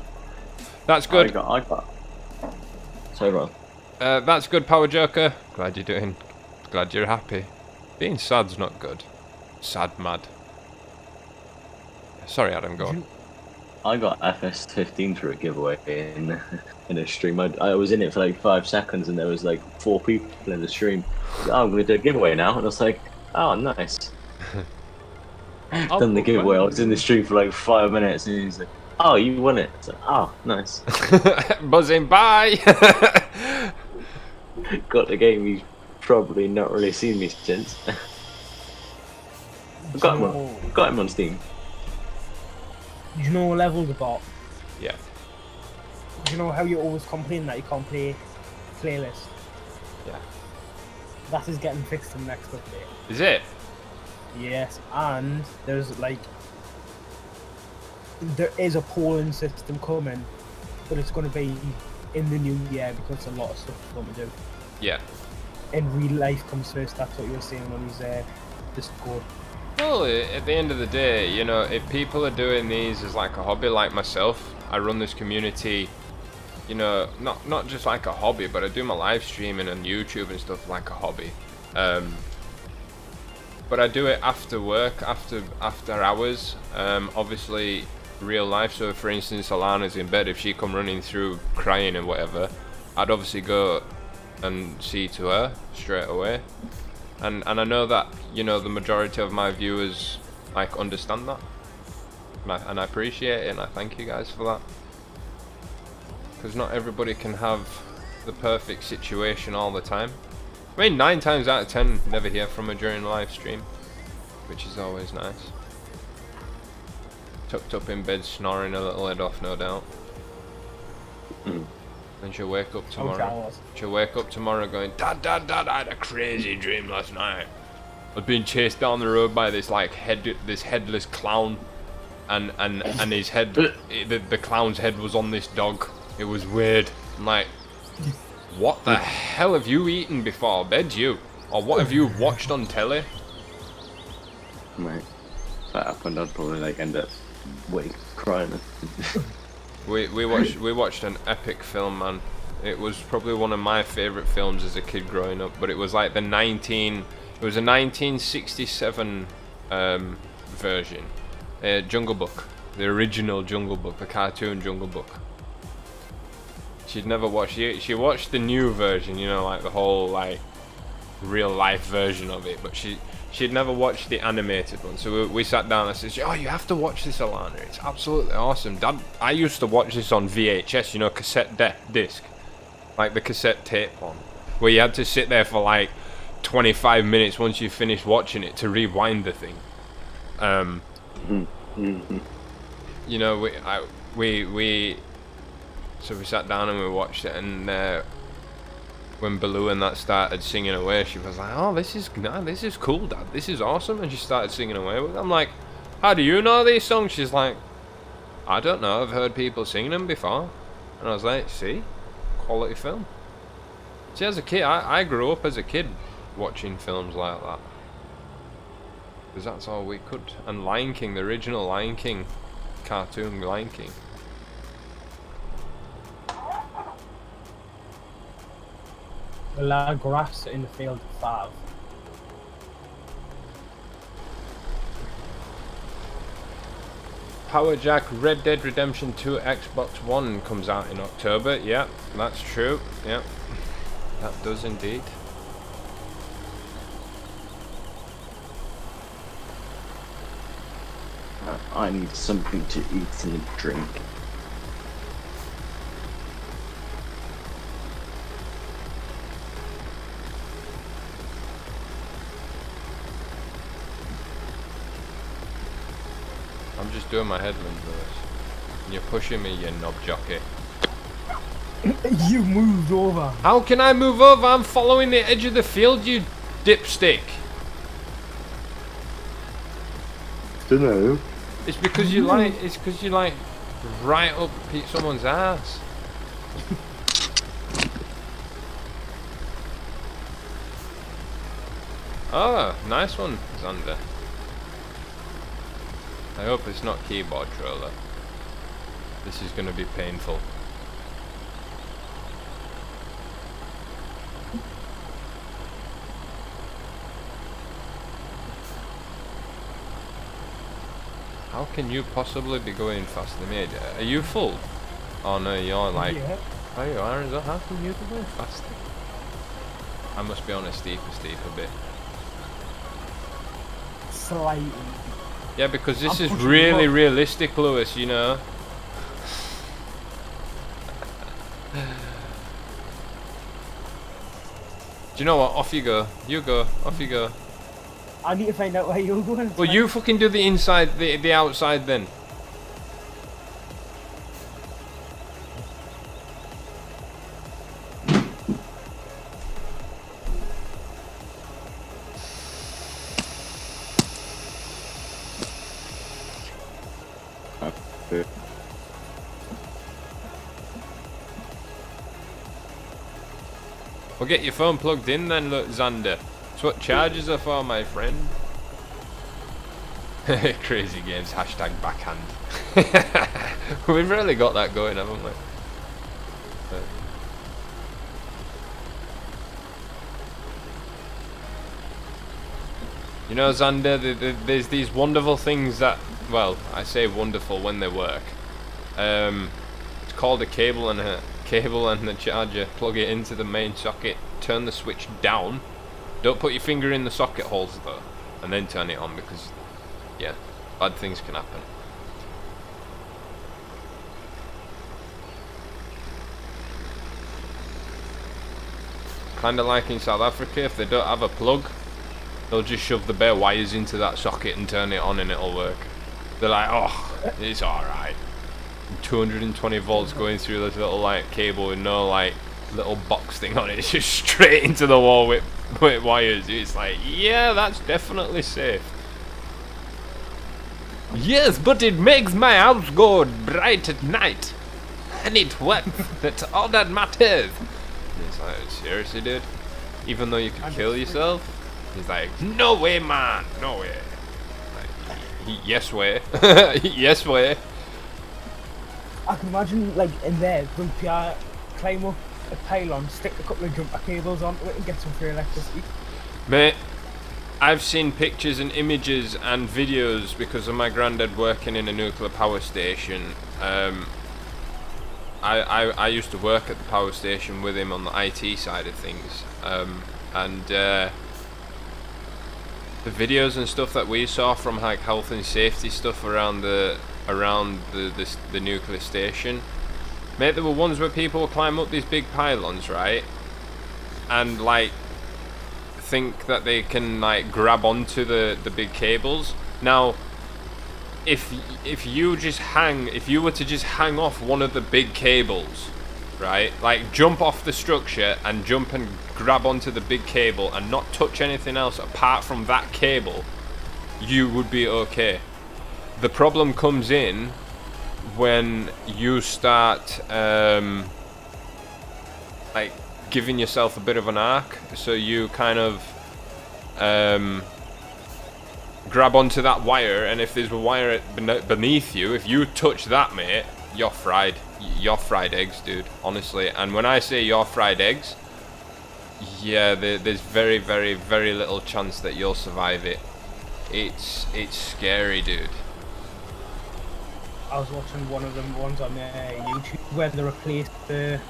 That's good. I got. Sorry, Ron. That's good, Power Joker. Glad you're doing. Glad you're happy. Being sad's not good. Sad mad. Sorry, Adam, go on. I got FS15 through a giveaway in a stream. I was in it for like 5 seconds, and there was like 4 people in the stream. Oh, I'm gonna do a giveaway now, and I was like, oh, nice. Done the giveaway. I was in the stream for like 5 minutes, and he's like, "Oh, you won it." So, oh, nice. Buzzing, bye. Got the game. He's probably not really seen me since. I've got him on Steam. Do you know level the bot? Yeah. Do you know how you always complain that you can't play playlist? Yeah. That is getting fixed in the next update. Is it? Yes, and there's like there is a polling system coming, but it's going to be in the new year because a lot of stuff is going to do. Yeah. In real life comes first. That's what you were saying on his Discord. Well, at the end of the day, you know, if people are doing these as like a hobby, like myself, I run this community, you know, not just like a hobby, but I do my live streaming on YouTube and stuff like a hobby. But I do it after work, after hours. Obviously, real life. So, for instance, Alana's in bed. If she come running through crying and whatever, I'd obviously go and see to her straight away. And I know that, you know, the majority of my viewers like understand that, and I appreciate it, and I thank you guys for that. Because not everybody can have the perfect situation all the time. I mean, 9 times out of 10, never hear from her during a live stream, which is always nice. Tucked up in bed, snoring a little head off, no doubt. And she'll wake up tomorrow. She'll wake up tomorrow going, Dad, I had a crazy dream last night. I was being chased down the road by this like this headless clown, and his head, the clown's head was on this dog. It was weird. I'm like, what the hell have you eaten before bed, you? Or what have you watched on telly? Right. If that happened, I'd probably like end up crying. We watched an epic film, man. It was probably one of my favourite films as a kid growing up. But it was like it was a 1967 version, Jungle Book, the original Jungle Book, the cartoon Jungle Book. She'd never watched it. She watched the new version, you know, like the whole like real life version of it, but she'd never watched the animated one. So we sat down and I said, "Oh, you have to watch this, Alana. It's absolutely awesome, Dad. I used to watch this on VHS, you know, cassette disc, like the cassette tape one, where you had to sit there for like 25 minutes once you finished watching it to rewind the thing." You know, so we sat down and we watched it, and when Baloo and that started singing away, she was like, "Oh, this is cool, Dad. This is awesome." And she started singing away with it. I'm like, "How do you know these songs?" She's like, I don't know, I've heard people sing them before. And I was like, see? Quality film. See, as a kid, I grew up as a kid watching films like that. Because that's all we could. And Lion King, the original Lion King cartoon, Lion King. The large grass in the field of 5. Power Jack Red Dead Redemption 2 Xbox One comes out in October. Yeah, that's true. Yeah, that does indeed. I need something to eat and drink. I'm just doing my headland, Lewis. And you're pushing me, you knob jockey. You moved over. How can I move over? I'm following the edge of the field, you dipstick. Dunno. It's because you like. It's because you like right up someone's ass. Oh, nice one, Xander. I hope it's not keyboard troller. This is going to be painful. How can you possibly be going faster than me? Are you full? Oh no, you're like... Yeah. Oh, you are? Is that, how can you be going faster? I must be on a steeper bit. Slightly. Yeah, because this I'm is pushing really you up. realistic, Lewis, you know? Do you know what? Off you go. You go. Off you go. I need to find out where you're going. Well, you fucking do the inside, the outside then. Well, get your phone plugged in then, look, Xander. That's what chargers are for, my friend. Crazy games, hashtag backhand. We've really got that going, haven't we? You know, Xander, there's these wonderful things that, well, I say wonderful when they work. It's called a cable and the charger. Plug it into the main socket, turn the switch down. Don't put your finger in the socket holes though, and then turn it on, because yeah, bad things can happen. Kinda like in South Africa, if they don't have a plug, they'll just shove the bare wires into that socket and turn it on and it'll work. They're like, oh, it's alright. 220 volts going through this little like cable with no like little box thing on it. It's just straight into the wall with wires. It's like, yeah, that's definitely safe. Yes, but it makes my house go bright at night, and it works. That's all that matters. And it's like, seriously, dude? Even though you could kill yourself? He's like, no way, man, no way. Like, yes way, yes way. I can imagine, like, in there, when Pierre climb up a pylon, stick a couple of jumper cables onto it and get some free electricity. Mate, I've seen pictures and images and videos because of my granddad working in a nuclear power station. I used to work at the power station with him on the IT side of things. The videos and stuff that we saw from like health and safety stuff around the nuclear station, mate, there were ones where people would climb up these big pylons, right, and like think that they can like grab onto the big cables. Now, if you were to just hang off one of the big cables, right, like jump off the structure and jump and grab onto the big cable and not touch anything else apart from that cable, you would be okay. The problem comes in when you start like giving yourself a bit of an arc, so you kind of grab onto that wire, and if there's a wire beneath you, if you touch that, mate, you're fried. You're fried eggs, dude, honestly. And when I say you're fried eggs, yeah, there's very, very, very little chance that you'll survive it. It's scary, dude. I was watching one of them ones on YouTube where they replaced the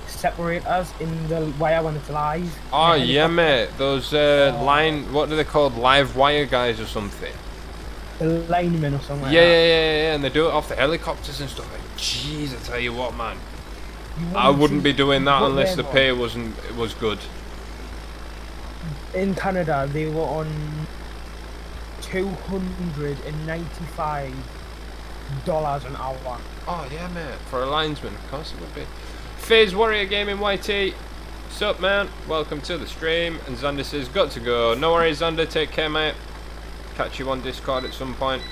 separators in the wire when it's live. Oh yeah, mate, those line, what are they called, live wire guys or something? The linemen or something like yeah, that. yeah, and they do it off the helicopters and stuff. Like, jeez, I tell you what, man, I wouldn't be doing that unless the pay was good. In Canada, they were on $295 an hour. Oh yeah, mate, for a linesman, of course it would be. Phase Warrior Gaming YT, sup man, welcome to the stream. And Xander says, got to go. No worries, Xander, take care, mate. Catch you on Discord at some point.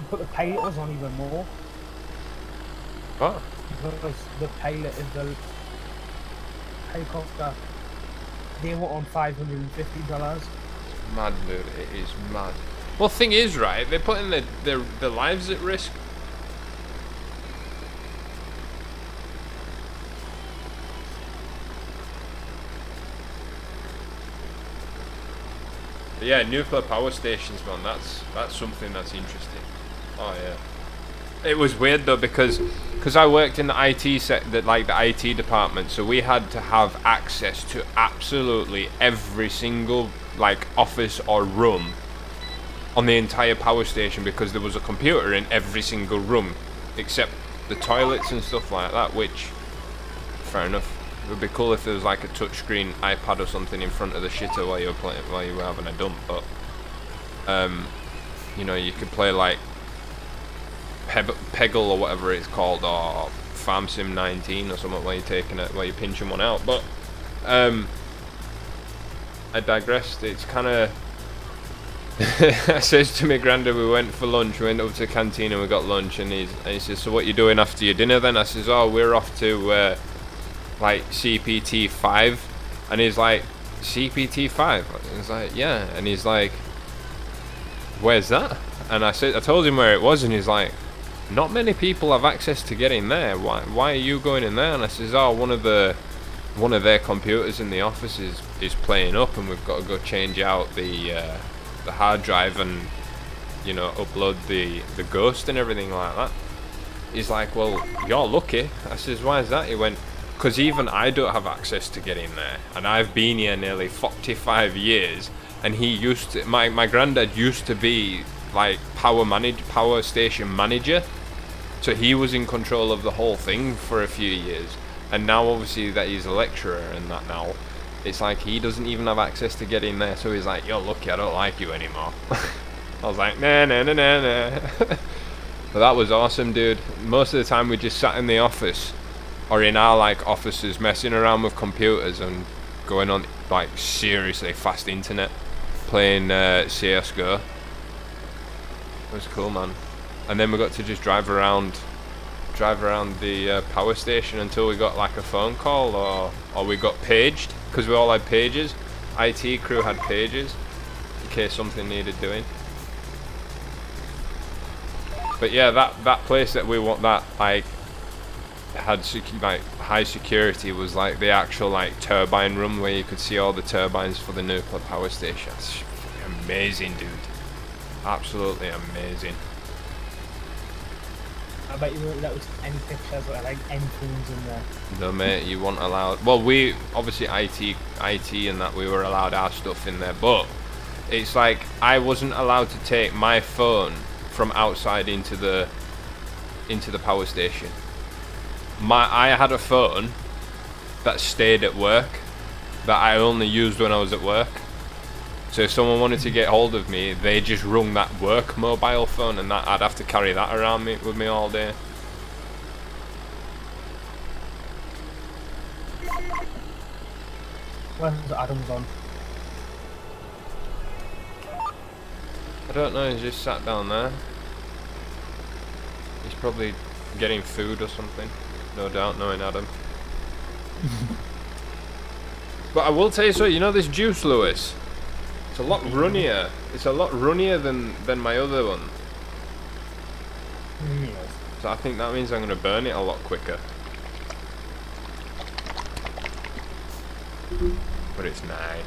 But the pilot was on even more. What? Because the pilot is the helicopter. They were on $550. Mad, dude, it is mad. Well, thing is, right, they're putting their lives at risk. But yeah, nuclear power stations, man, that's something that's interesting. Oh yeah. It was weird though, because I worked in the IT the IT department, so we had to have access to absolutely every single like office or room on the entire power station, because there was a computer in every single room except the toilets and stuff like that, which, fair enough. It would be cool if there was like a touchscreen iPad or something in front of the shitter while you were having a dump, but you know, you could play like Peggle or whatever it's called, or Farm Sim 19 or something, while you're pinching one out. But I digressed. It's kind of says to me, Granda, we went for lunch, we went up to the canteen and we got lunch, and he says, so what you doing after your dinner then? I says, oh, we're off to like CPT 5. And he's like, CPT 5? And he's like, yeah. And he's like, where's that? And I told him where it was, and he's like, not many people have access to getting there. Why are you going in there? And I says, oh, one of their computers in the office is playing up, and we've got to go change out the hard drive and, you know, upload the ghost and everything like that. He's like, well, you're lucky. I says, why is that? He went, because even I don't have access to get in there, and I've been here nearly 45 years, and he used to, my granddad used to be like power station manager, so he was in control of the whole thing for a few years. And now obviously that he's a lecturer and that now, it's like he doesn't even have access to get in there. So he's like, you're lucky, I don't like you anymore. I was like, nah. But that was awesome, dude. Most of the time we just sat in the office or in our like offices messing around with computers and going on like seriously fast internet, playing CSGO. It was cool, man. And then we got to just drive around the power station until we got like a phone call, or we got paged, because we all had pages. IT crew had pages in case something needed doing. But yeah, that place that we want, that like had like high security, was like the actual like turbine room where you could see all the turbines for the nuclear power station. It's amazing, dude. Absolutely amazing. I bet you won't let us any pictures or like any phones in there. No, mate, you weren't allowed. Well, we obviously IT and that, we were allowed our stuff in there, but it's like I wasn't allowed to take my phone from outside into the power station. I had a phone that stayed at work that I only used when I was at work. So if someone wanted to get hold of me, they just rung that work mobile phone, and that I'd have to carry that around with me all day. Where's Adam's on? I don't know, he's just sat down there. He's probably getting food or something. No doubt, knowing Adam. But I will tell you so, you know this juice, Lewis? It's a lot runnier. It's a lot runnier than my other one. So I think that means I'm going to burn it a lot quicker. But it's nice.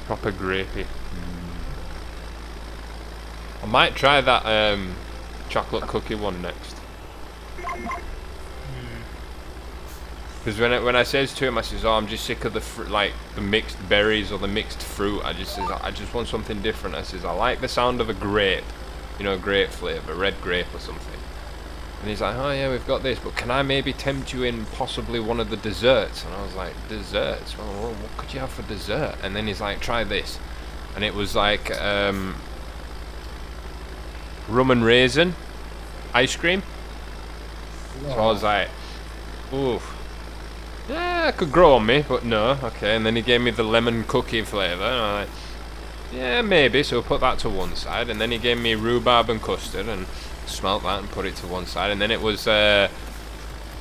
Proper grapey. I might try that chocolate cookie one next. Because when I says to him, I says, "Oh, I'm just sick of the mixed berries or the mixed fruit. I just want something different." I says, "I like the sound of a grape, you know, grape flavour, red grape or something." And he's like, "Oh yeah, we've got this, but can I maybe tempt you in possibly one of the desserts?" And I was like, "Desserts? Well, what could you have for dessert?" And then he's like, "Try this," and it was like rum and raisin ice cream. So I was like, "Oof. Yeah, it could grow on me, but no." Okay, and then he gave me the lemon cookie flavour, and I'm like, "Yeah, maybe." So put that to one side, and then he gave me rhubarb and custard, and smelt that and put it to one side, and then it was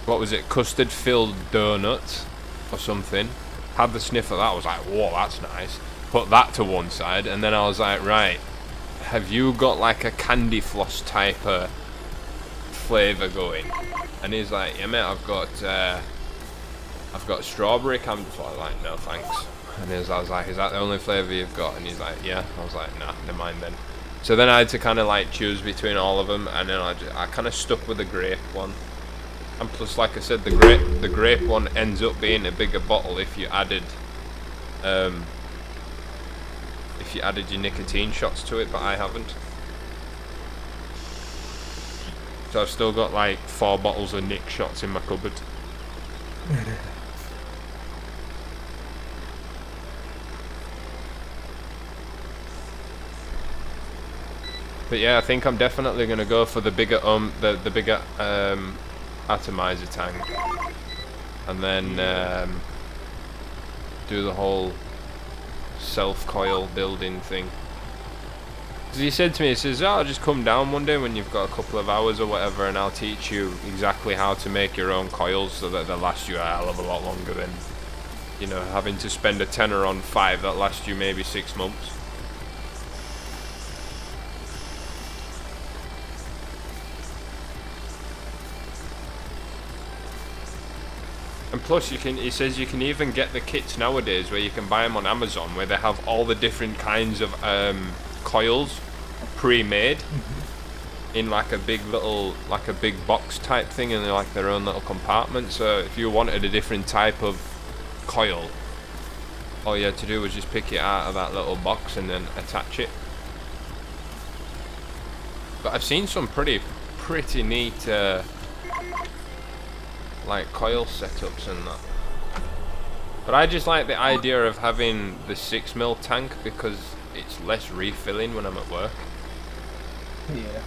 what was it, custard filled donut or something. Had the sniff of that, I was like, "Whoa, that's nice." Put that to one side, and then I was like, "Right, have you got like a candy floss type of flavour going?" And he's like, "Yeah, mate, I've got strawberry candy floss." I was like, "No thanks." And I was like, "Is that the only flavour you've got?" And he's like, "Yeah." I was like, "Nah, never mind then." So then I had to kind of like choose between all of them, and then I kind of stuck with the grape one. And plus, like I said, the grape one ends up being a bigger bottle if you added your nicotine shots to it, but I haven't. So I've still got like 4 bottles of Nick shots in my cupboard. But yeah, I think I'm definitely gonna go for the bigger the bigger atomizer tank, and then do the whole self-coil building thing. Because he said to me, he says, "Oh, just come down one day when you've got a couple of hours or whatever, and I'll teach you exactly how to make your own coils so that they'll last you a hell of a lot longer than, you know, having to spend a tenner on 5 that last you maybe 6 months." And plus, he says you can even get the kits nowadays where you can buy them on Amazon, where they have all the different kinds of coils pre-made in like a big box type thing, and they're like their own little compartment. So if you wanted a different type of coil, all you had to do was just pick it out of that little box and then attach it. But I've seen some pretty neat like coil setups and that. But I just like the idea of having the 6mm tank because it's less refilling when I'm at work. Yeah.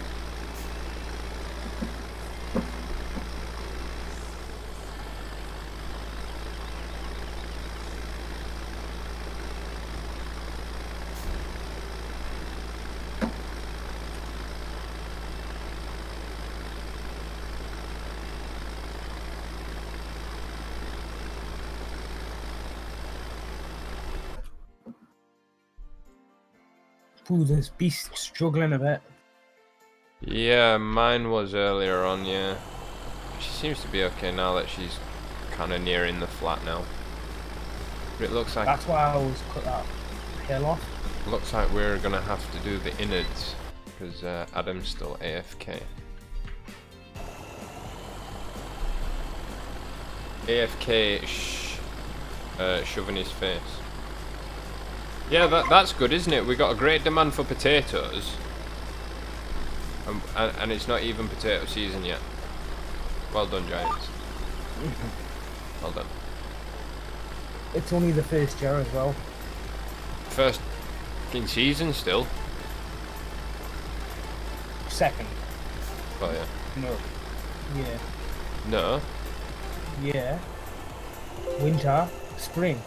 Ooh, this beast's struggling a bit. Yeah, mine was earlier on, yeah. She seems to be okay now that she's kind of nearing the flat now. But it looks like... That's why I always cut that hill off. Looks like we're going to have to do the innards, because Adam's still AFK. AFK shoving his face. Yeah, that's good, isn't it? We got a great demand for potatoes, and it's not even potato season yet. Well done, Giants. Well done. It's only the first year as well. First in season still. Second. Oh yeah. No. Yeah. No. Yeah. Winter, spring.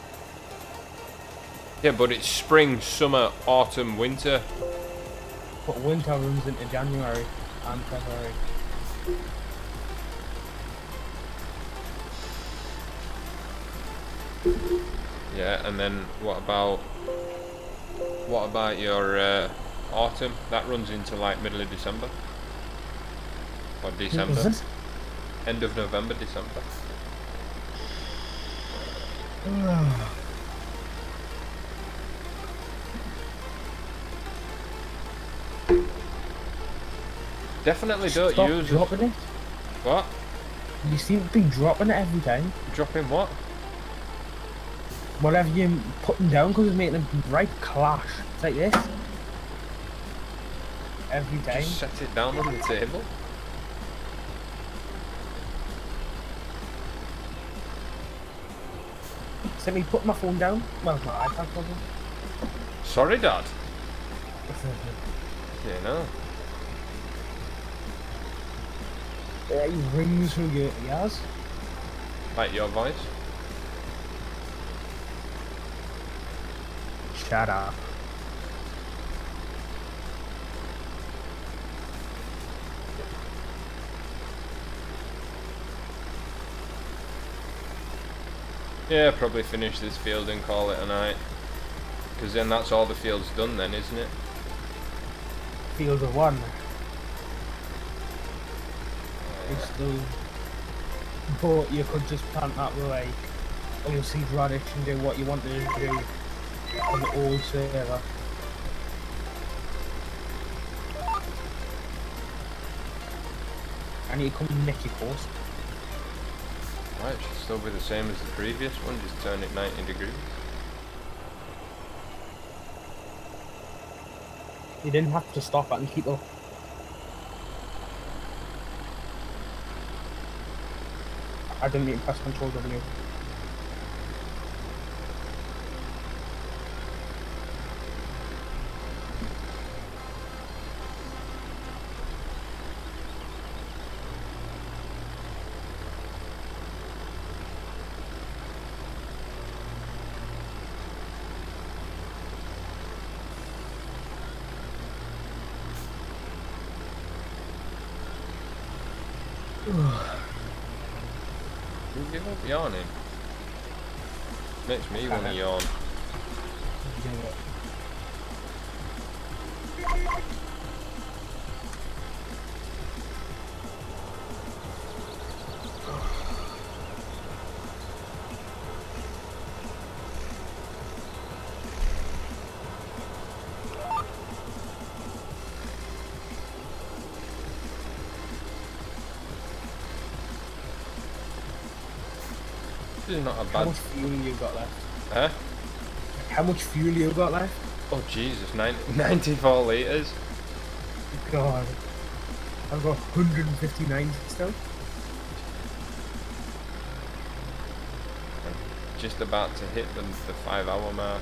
Yeah, but it's spring, summer, autumn, winter. But winter runs into January and February. Yeah, and then what about your autumn? That runs into like middle of December or December. End of November, December. Definitely don't Stop use dropping it. What? You seem to be dropping it every time. Dropping what? Whatever you're putting down, because it's making a right clash. It's like this. Every time. Just set it down on the table. Let me put my phone down. Well, my iPad probably. Sorry, Dad. You know. It rings through your ears. Like your voice. Shut up. Yeah, probably finish this field and call it a night. Because then that's all the field's done then, isn't it? Field of one. It's still... But you could just plant that with like all your seed radish and do what you want to do on the old server. And you come nick your course. Right, it should still be the same as the previous one, just turn it 90 degrees. You didn't have to stop it and keep up. I didn't need to press Control W. You give up yawning. Makes me want to yawn. This is not a How bad... much fuel you got left? Huh? How much fuel you got left? Oh Jesus, 94 litres. God. I've got 159 still. I'm just about to hit the 5-hour mark.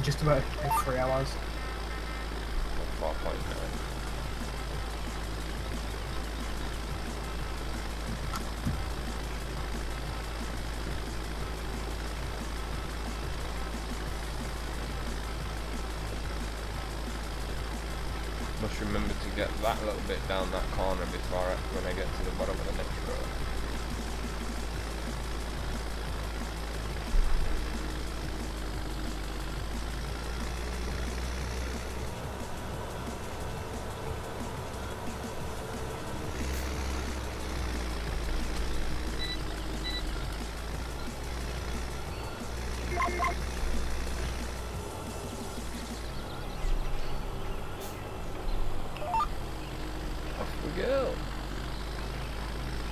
Just about 3 hours. 4.9. Must remember to get that little bit down that corner before when I get to the bottom of the next row.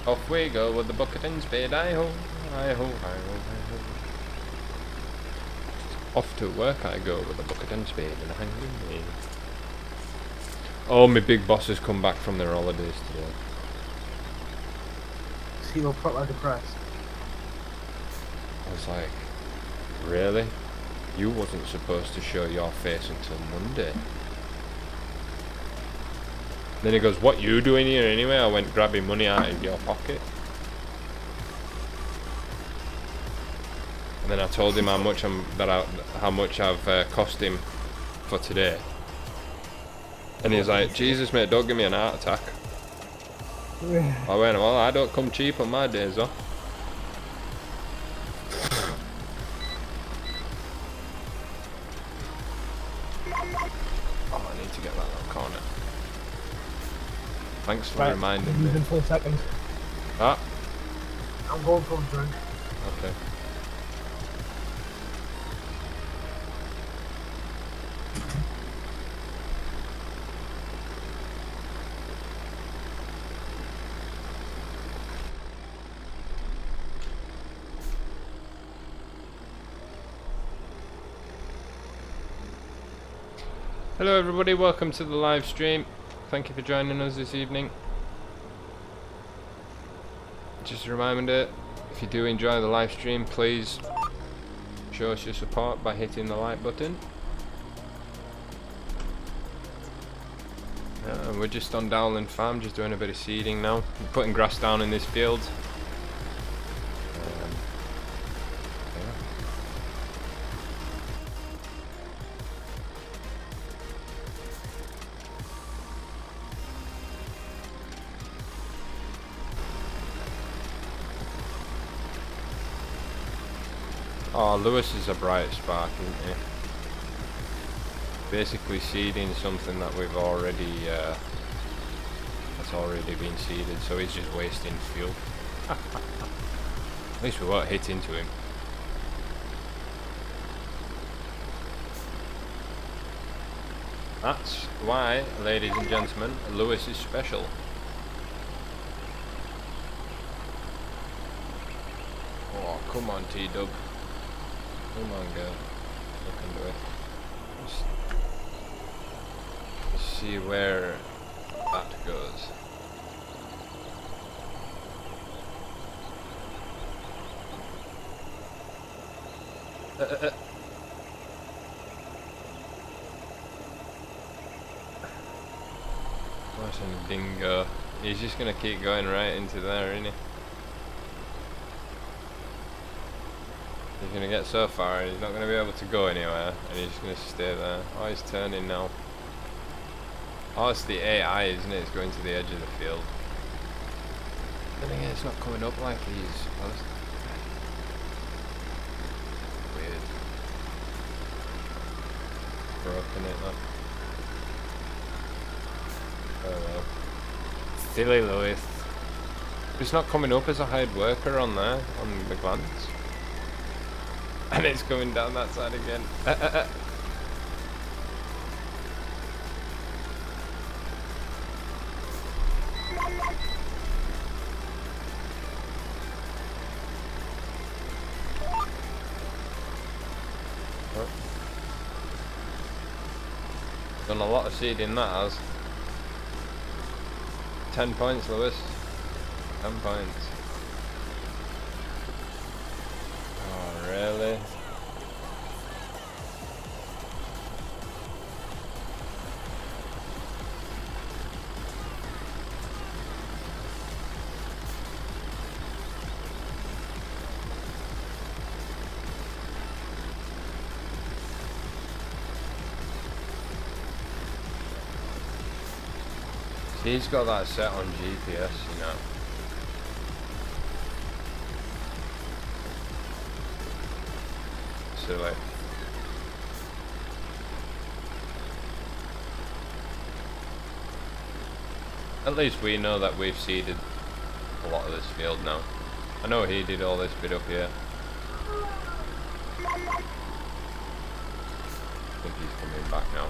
Off we go with the bucket and spade, hi-ho, hi-ho, hi-ho, hi-ho. Off to work I go with the bucket and spade and hang me. Oh, my big boss has come back from their holidays today. So you were proper depressed. I was like, really? You wasn't supposed to show your face until Monday. Then he goes, what you doing here anyway? I went grabbing money out of your pocket. And then I told him how much I've cost him for today. And he's like, Jesus mate, don't give me an heart attack. I went, well, I don't come cheap on my days off. Oh, I need to get that little corner. Thanks for reminding me. For a second. Ah. I'm going for a drink. Okay. Hello everybody, welcome to the live stream. Thank you for joining us this evening. Just a reminder, if you do enjoy the live stream, please show us your support by hitting the like button. We're just on Dowland Farm, just doing a bit of seeding now. We're putting grass down in this field. Oh, Lewis is a bright spark, isn't he? Basically seeding something that we've already, that's already been seeded, so he's just wasting fuel. At least we won't hit into him. That's why, ladies and gentlemen, Lewis is special. Oh, come on, T-Dub. Come on, girl. Look into it. Let's see where that goes. What's a dingo? He's just gonna keep going right into there, isn't he? He's going to get so far and he's not going to be able to go anywhere, and he's just going to stay there. Oh, he's turning now. Oh, it's the AI, isn't it? It's going to the edge of the field. Then again, it's not coming up like he's supposed to. Weird. Broken it, look. Oh well. Silly Lewis. It's not coming up as a hired worker on there, on the glance. And it's coming down that side again. Done a lot of seeding that has. 10 points, Lewis. 10 points. Really? See, he's got that set on GPS, you know. Silly. At least we know that we've seeded a lot of this field now. I know he did all this bit up here. I think he's coming back now.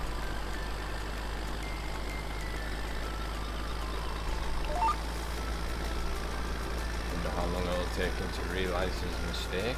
Wonder how long it'll take him to realise his mistake.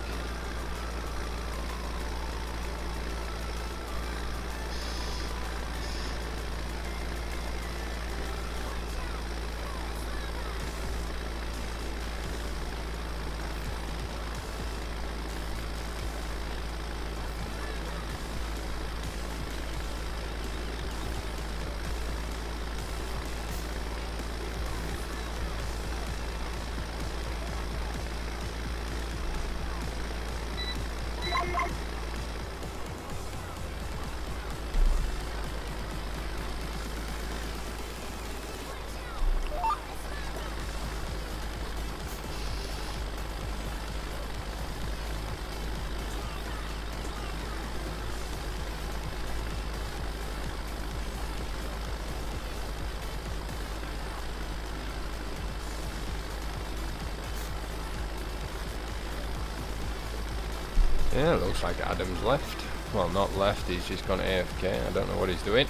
Yeah, looks like Adam's left. Well, not left, he's just gone AFK. I don't know what he's doing.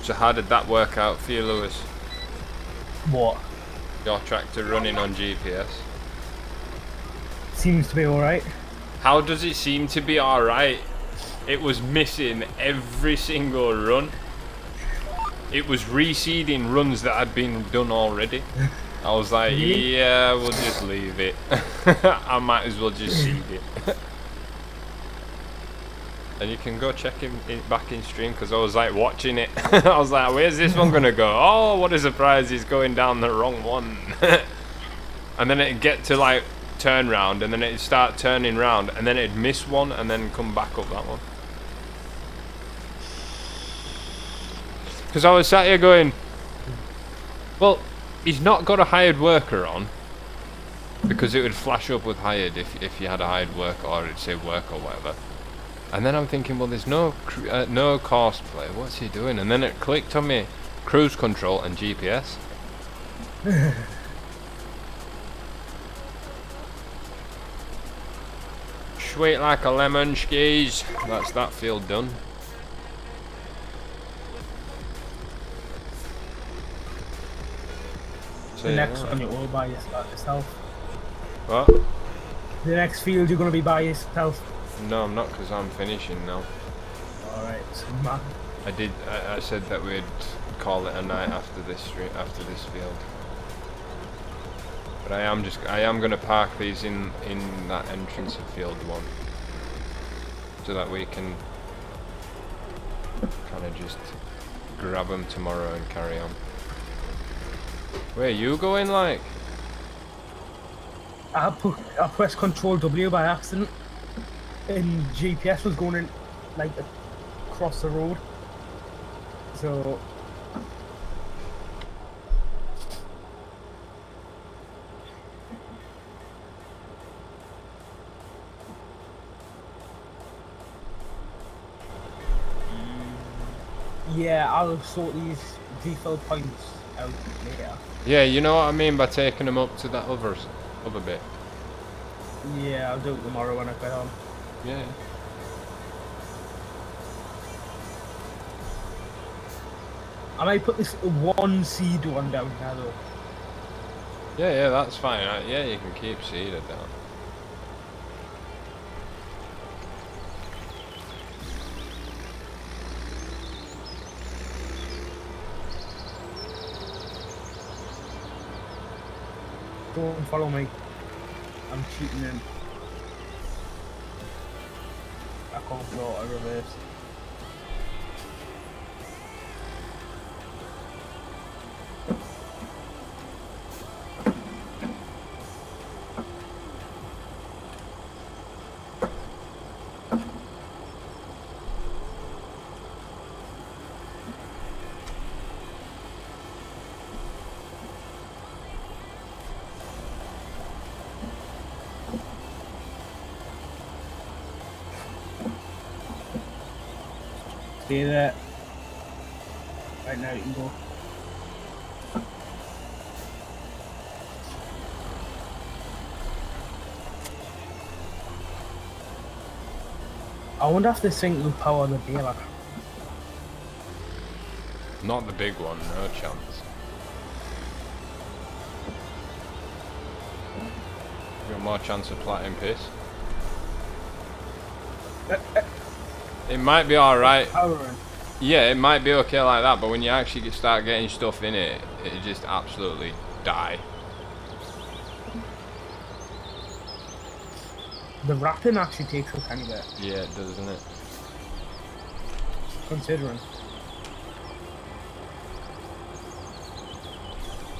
So how did that work out for you, Lewis? What? Your tractor running on GPS? Seems to be alright. How does it seem to be alright? It was missing every single run. It was reseeding runs that had been done already. I was like, Really? yeah, we'll just leave it. I might as well just seed it. And you can go check him back in stream, because I was like watching it. I was like, where's this one gonna go? Oh, what a surprise, he's going down the wrong one. And then it'd get to like turn round, and then it'd start turning round, and then it'd miss one and then come back up that one. Because I was sat here going, well, he's not got a hired worker on, because it would flash up with hired if you had a hired worker, or it'd say work or whatever. And then I'm thinking, well, there's no cosplay. What's he doing? And then it clicked on me, cruise control and GPS. Sweet like a lemon, skis. That's that field done. So, The yeah. next one you will by yourself. What? The next field you're going to be by yourself. No, I'm not, because I'm finishing now. Alright, so man. I said that we'd call it a night after this street, after this field. But I am gonna park these in that entrance of field 1, so that we can kind of just grab them tomorrow and carry on. Where are you going, like? I pressed Control W by accident, and GPS was going in like across the road. So yeah, I'll sort these refill points out later. Yeah, you know what I mean by taking them up to that other bit. Yeah, I'll do it tomorrow when I get home. Yeah. I might put this one seed one down now though. Yeah, that's fine. Yeah, you can keep seeded down. Don't follow me. I'm cheating in. I can't go a reverse. Stay there. Right now you can go. I wonder if this thing will power the baler. Not the big one, no chance. You got more chance of plotting piss. It might be alright. Yeah, it might be okay like that, but when you actually start getting stuff in it, it just absolutely die. The wrapping actually takes a tiny bit. Yeah, it does, doesn't it? Considering.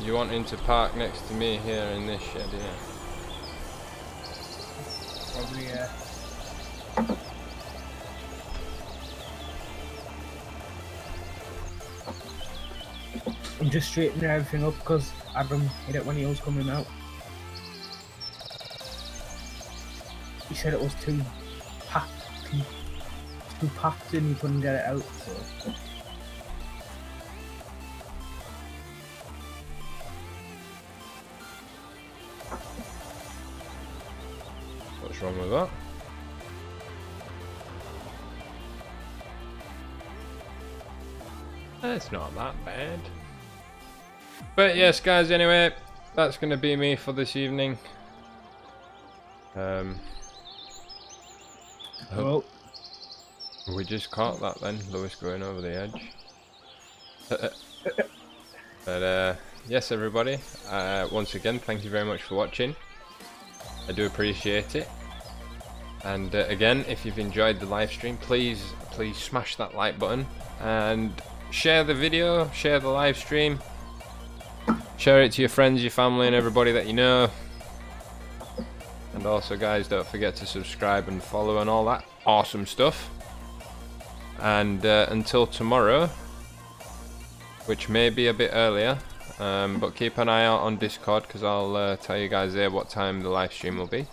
You wanting to park next to me here in this shed here? Probably, yeah. I'm just straightening everything up because Adam hit it when he was coming out. He said it was too packed and he couldn't get it out. So. What's wrong with that? It's not that bad. But yes, guys, anyway, that's going to be me for this evening. Oh. We just caught that then, Lewis going over the edge. But yes, everybody, once again, thank you very much for watching. I do appreciate it. And again, if you've enjoyed the live stream, please smash that like button and share the video, share the live stream, share it to your friends, your family, and everybody that you know. And also, guys, don't forget to subscribe and follow and all that awesome stuff. And until tomorrow, which may be a bit earlier, but keep an eye out on Discord because I'll tell you guys there what time the live stream will be.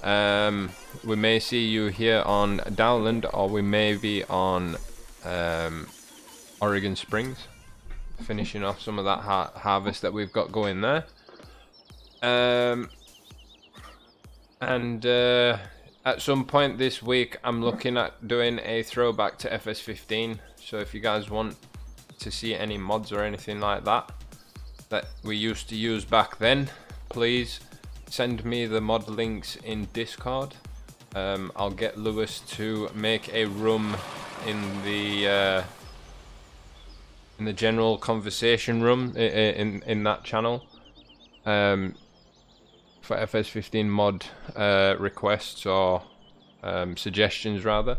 We may see you here on Dowland, or we may be on Oregon Springs, finishing off some of that harvest that we've got going there. And at some point this week I'm looking at doing a throwback to FS15, so if you guys want to see any mods or anything like that we used to use back then, please send me the mod links in Discord. I'll get Lewis to make a room in the general conversation room in that channel for FS15 mod requests or suggestions rather,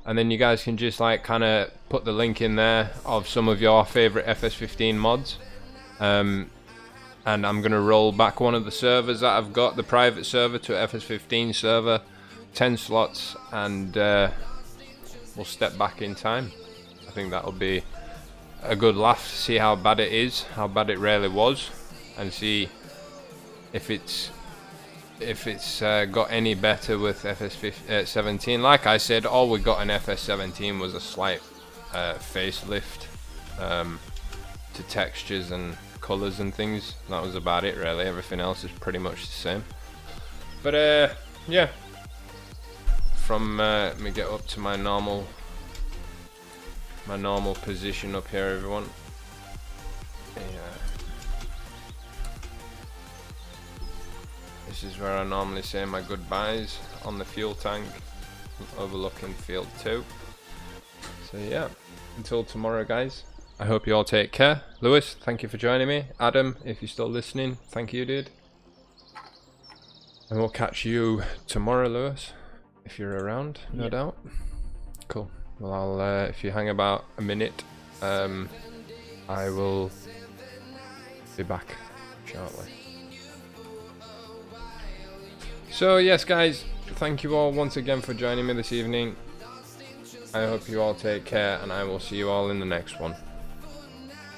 and then you guys can just like kind of put the link in there of some of your favorite FS15 mods, and I'm gonna roll back one of the servers that I've got, the private server, to FS15 server, 10 slots, and we'll step back in time. I think that'll be a good laugh to see how bad it is, how bad it really was, and see if it's got any better with FS17. Like I said, all we got in FS17 was a slight facelift to textures and colors and things. That was about it really. Everything else is pretty much the same. But yeah, from let me get up to my normal position up here, everyone. This is where I normally say my goodbyes, on the fuel tank overlooking field 2. So yeah, until tomorrow, guys, I hope you all take care. Lewis, thank you for joining me. Adam, if you're still listening, thank you, dude. And we'll catch you tomorrow, Lewis, if you're around, no doubt. Cool. Well, I'll if you hang about a minute, I will be back shortly. So yes, guys, thank you all once again for joining me this evening. I hope you all take care, and I will see you all in the next one.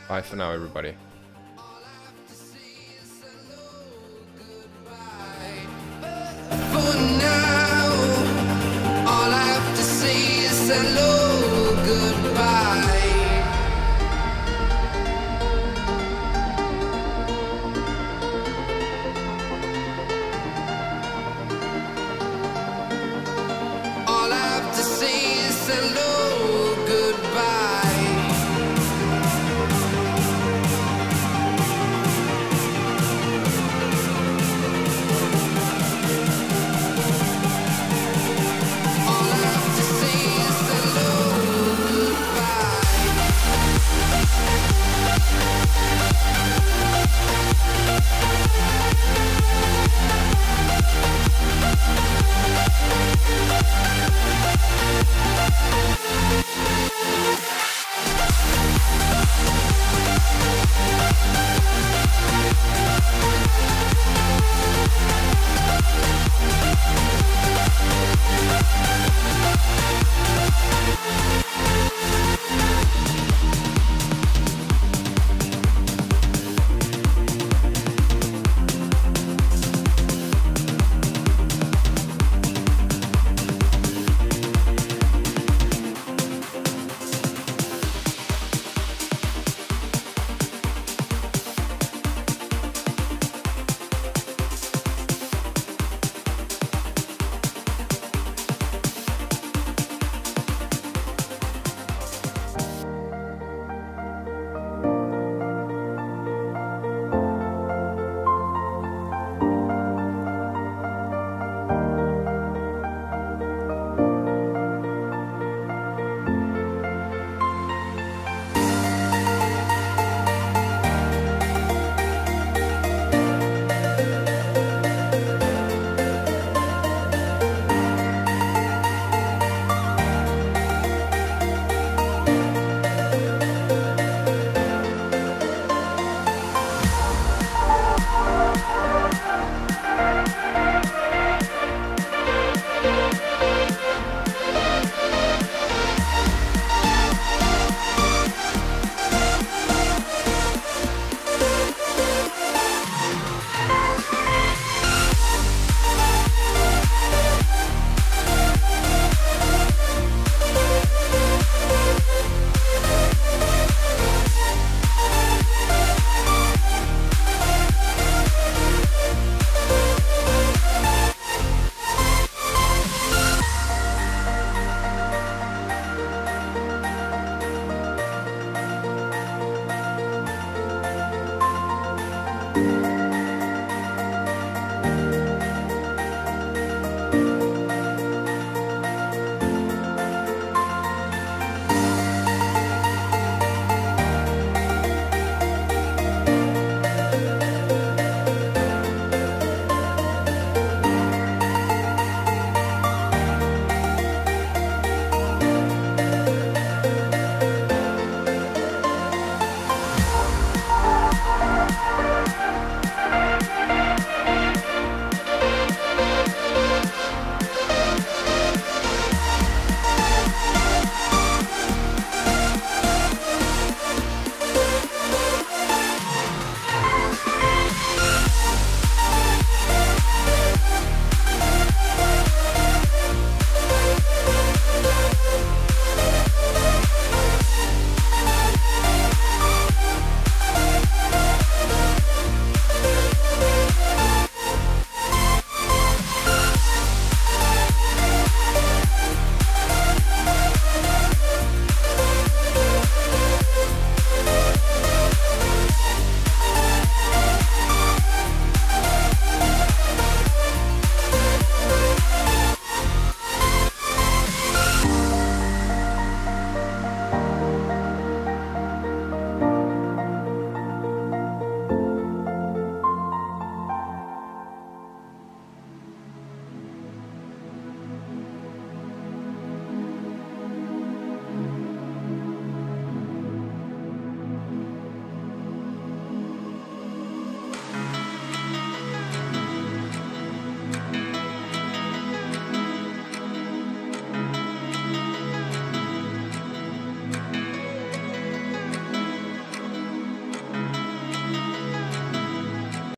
Bye for now, everybody.